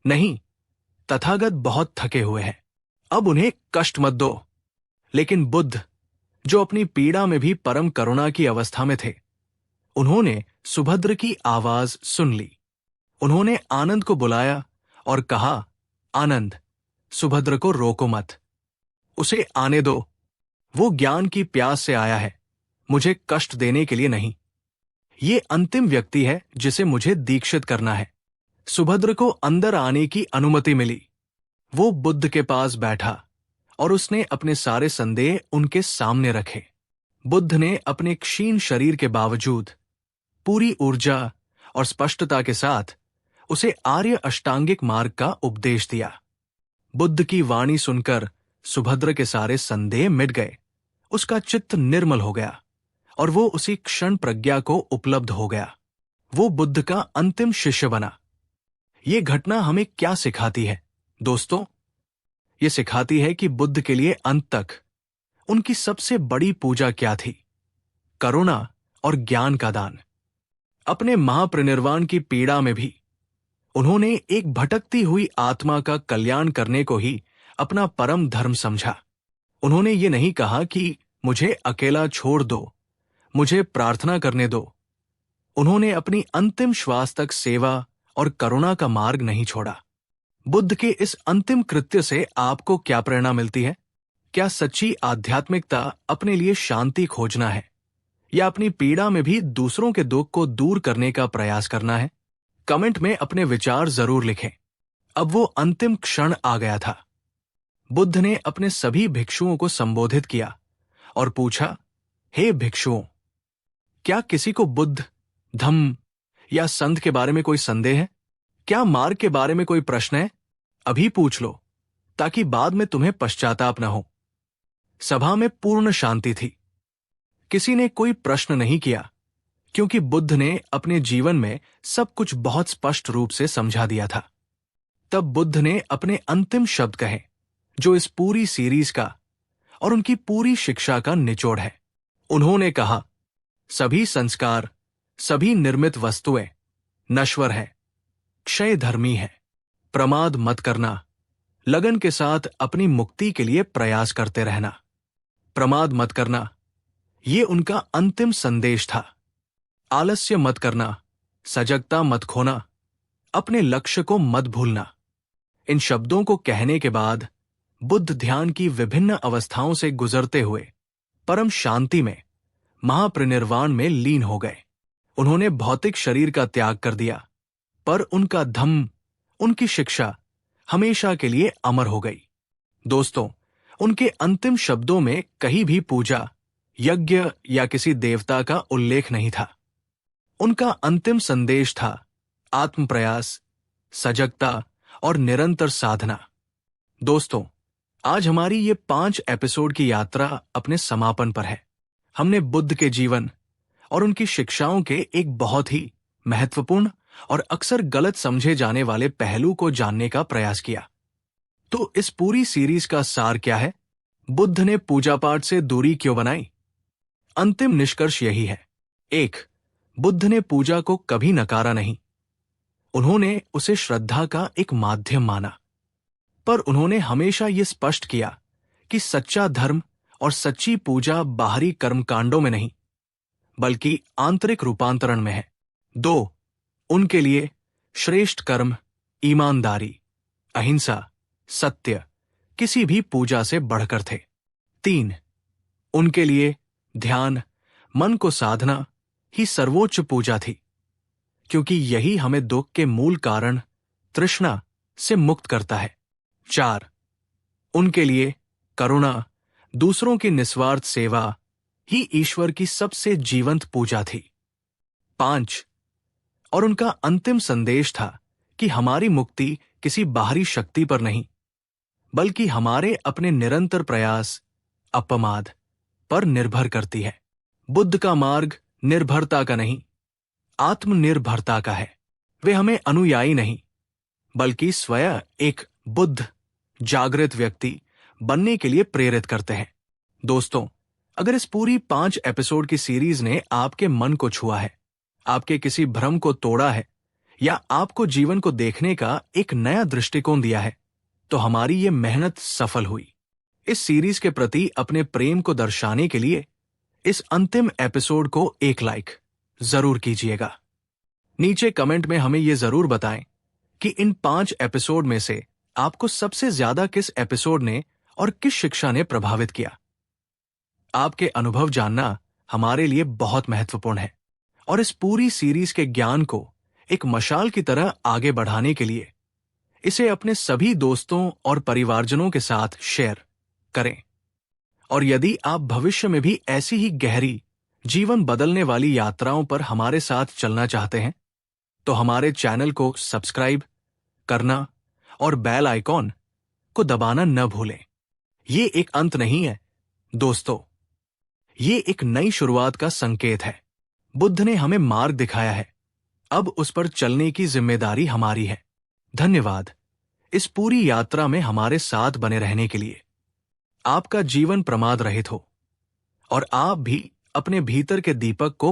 नहीं, तथागत बहुत थके हुए हैं, अब उन्हें कष्ट मत दो। लेकिन बुद्ध, जो अपनी पीड़ा में भी परम करुणा की अवस्था में थे, उन्होंने सुभद्र की आवाज सुन ली। उन्होंने आनंद को बुलाया और कहा, आनंद, सुभद्र को रोको मत, उसे आने दो। वो ज्ञान की प्यास से आया है, मुझे कष्ट देने के लिए नहीं। ये अंतिम व्यक्ति है जिसे मुझे दीक्षित करना है। सुभद्र को अंदर आने की अनुमति मिली। वो बुद्ध के पास बैठा और उसने अपने सारे संदेह उनके सामने रखे। बुद्ध ने अपने क्षीण शरीर के बावजूद पूरी ऊर्जा और स्पष्टता के साथ उसे आर्य अष्टांगिक मार्ग का उपदेश दिया। बुद्ध की वाणी सुनकर सुभद्र के सारे संदेह मिट गए। उसका चित्त निर्मल हो गया और वो उसी क्षण प्रज्ञा को उपलब्ध हो गया। वो बुद्ध का अंतिम शिष्य बना। ये घटना हमें क्या सिखाती है दोस्तों? ये सिखाती है कि बुद्ध के लिए अंत तक उनकी सबसे बड़ी पूजा क्या थी? करुणा और ज्ञान का दान। अपने महापरिनिर्वाण की पीड़ा में भी उन्होंने एक भटकती हुई आत्मा का कल्याण करने को ही अपना परम धर्म समझा। उन्होंने ये नहीं कहा कि मुझे अकेला छोड़ दो, मुझे प्रार्थना करने दो। उन्होंने अपनी अंतिम श्वास तक सेवा और करुणा का मार्ग नहीं छोड़ा। बुद्ध के इस अंतिम कृत्य से आपको क्या प्रेरणा मिलती है? क्या सच्ची आध्यात्मिकता अपने लिए शांति खोजना है या अपनी पीड़ा में भी दूसरों के दुख को दूर करने का प्रयास करना है? कमेंट में अपने विचार जरूर लिखें। अब वो अंतिम क्षण आ गया था। बुद्ध ने अपने सभी भिक्षुओं को संबोधित किया और पूछा, हे भिक्षुओं, क्या किसी को बुद्ध, धम्म या संत के बारे में कोई संदेह है? क्या मार्ग के बारे में कोई प्रश्न है? अभी पूछ लो, ताकि बाद में तुम्हें पश्चाताप न हो। सभा में पूर्ण शांति थी। किसी ने कोई प्रश्न नहीं किया, क्योंकि बुद्ध ने अपने जीवन में सब कुछ बहुत स्पष्ट रूप से समझा दिया था। तब बुद्ध ने अपने अंतिम शब्द कहे, जो इस पूरी सीरीज का और उनकी पूरी शिक्षा का निचोड़ है। उन्होंने कहा, सभी संस्कार, सभी निर्मित वस्तुएं नश्वर है, क्षयधर्मी है। प्रमाद मत करना, लगन के साथ अपनी मुक्ति के लिए प्रयास करते रहना। प्रमाद मत करना, ये उनका अंतिम संदेश था। आलस्य मत करना, सजगता मत खोना, अपने लक्ष्य को मत भूलना। इन शब्दों को कहने के बाद बुद्ध ध्यान की विभिन्न अवस्थाओं से गुजरते हुए परम शांति में, महापरिनिर्वाण में लीन हो गए। उन्होंने भौतिक शरीर का त्याग कर दिया, पर उनका धम्म, उनकी शिक्षा हमेशा के लिए अमर हो गई। दोस्तों, उनके अंतिम शब्दों में कहीं भी पूजा, यज्ञ या किसी देवता का उल्लेख नहीं था। उनका अंतिम संदेश था आत्म प्रयास, सजगता और निरंतर साधना। दोस्तों, आज हमारी ये 5 एपिसोड की यात्रा अपने समापन पर है। हमने बुद्ध के जीवन और उनकी शिक्षाओं के एक बहुत ही महत्वपूर्ण और अक्सर गलत समझे जाने वाले पहलू को जानने का प्रयास किया। तो इस पूरी सीरीज का सार क्या है? बुद्ध ने पूजा पाठ से दूरी क्यों बनाई? अंतिम निष्कर्ष यही है। 1. बुद्ध ने पूजा को कभी नकारा नहीं। उन्होंने उसे श्रद्धा का एक माध्यम माना, पर उन्होंने हमेशा ये स्पष्ट किया कि सच्चा धर्म और सच्ची पूजा बाहरी कर्मकांडों में नहीं, बल्कि आंतरिक रूपांतरण में है। 2. उनके लिए श्रेष्ठ कर्म ईमानदारी, अहिंसा, सत्य किसी भी पूजा से बढ़कर थे। 3. उनके लिए ध्यान, मन को साधना ही सर्वोच्च पूजा थी, क्योंकि यही हमें दुख के मूल कारण तृष्णा से मुक्त करता है। 4. उनके लिए करुणा, दूसरों की निस्वार्थ सेवा ही ईश्वर की सबसे जीवंत पूजा थी। 5. और उनका अंतिम संदेश था कि हमारी मुक्ति किसी बाहरी शक्ति पर नहीं, बल्कि हमारे अपने निरंतर प्रयास, अपमाद पर निर्भर करती है। बुद्ध का मार्ग निर्भरता का नहीं, आत्मनिर्भरता का है। वे हमें अनुयायी नहीं, बल्कि स्वयं एक बुद्ध, जागृत व्यक्ति बनने के लिए प्रेरित करते हैं। दोस्तों, अगर इस पूरी 5 एपिसोड की सीरीज ने आपके मन को छुआ है, आपके किसी भ्रम को तोड़ा है, या आपको जीवन को देखने का एक नया दृष्टिकोण दिया है, तो हमारी ये मेहनत सफल हुई। इस सीरीज के प्रति अपने प्रेम को दर्शाने के लिए इस अंतिम एपिसोड को एक लाइक जरूर कीजिएगा। नीचे कमेंट में हमें ये जरूर बताएं कि इन 5 एपिसोड में से आपको सबसे ज्यादा किस एपिसोड ने और किस शिक्षा ने प्रभावित किया। आपके अनुभव जानना हमारे लिए बहुत महत्वपूर्ण है, और इस पूरी सीरीज के ज्ञान को एक मशाल की तरह आगे बढ़ाने के लिए इसे अपने सभी दोस्तों और परिवारजनों के साथ शेयर करें। और यदि आप भविष्य में भी ऐसी ही गहरी, जीवन बदलने वाली यात्राओं पर हमारे साथ चलना चाहते हैं, तो हमारे चैनल को सब्सक्राइब करना और बेल आइकॉन को दबाना न भूलें। ये एक अंत नहीं है दोस्तों, ये एक नई शुरुआत का संकेत है। बुद्ध ने हमें मार्ग दिखाया है, अब उस पर चलने की जिम्मेदारी हमारी है। धन्यवाद इस पूरी यात्रा में हमारे साथ बने रहने के लिए। आपका जीवन प्रमाद रहित हो और आप भी अपने भीतर के दीपक को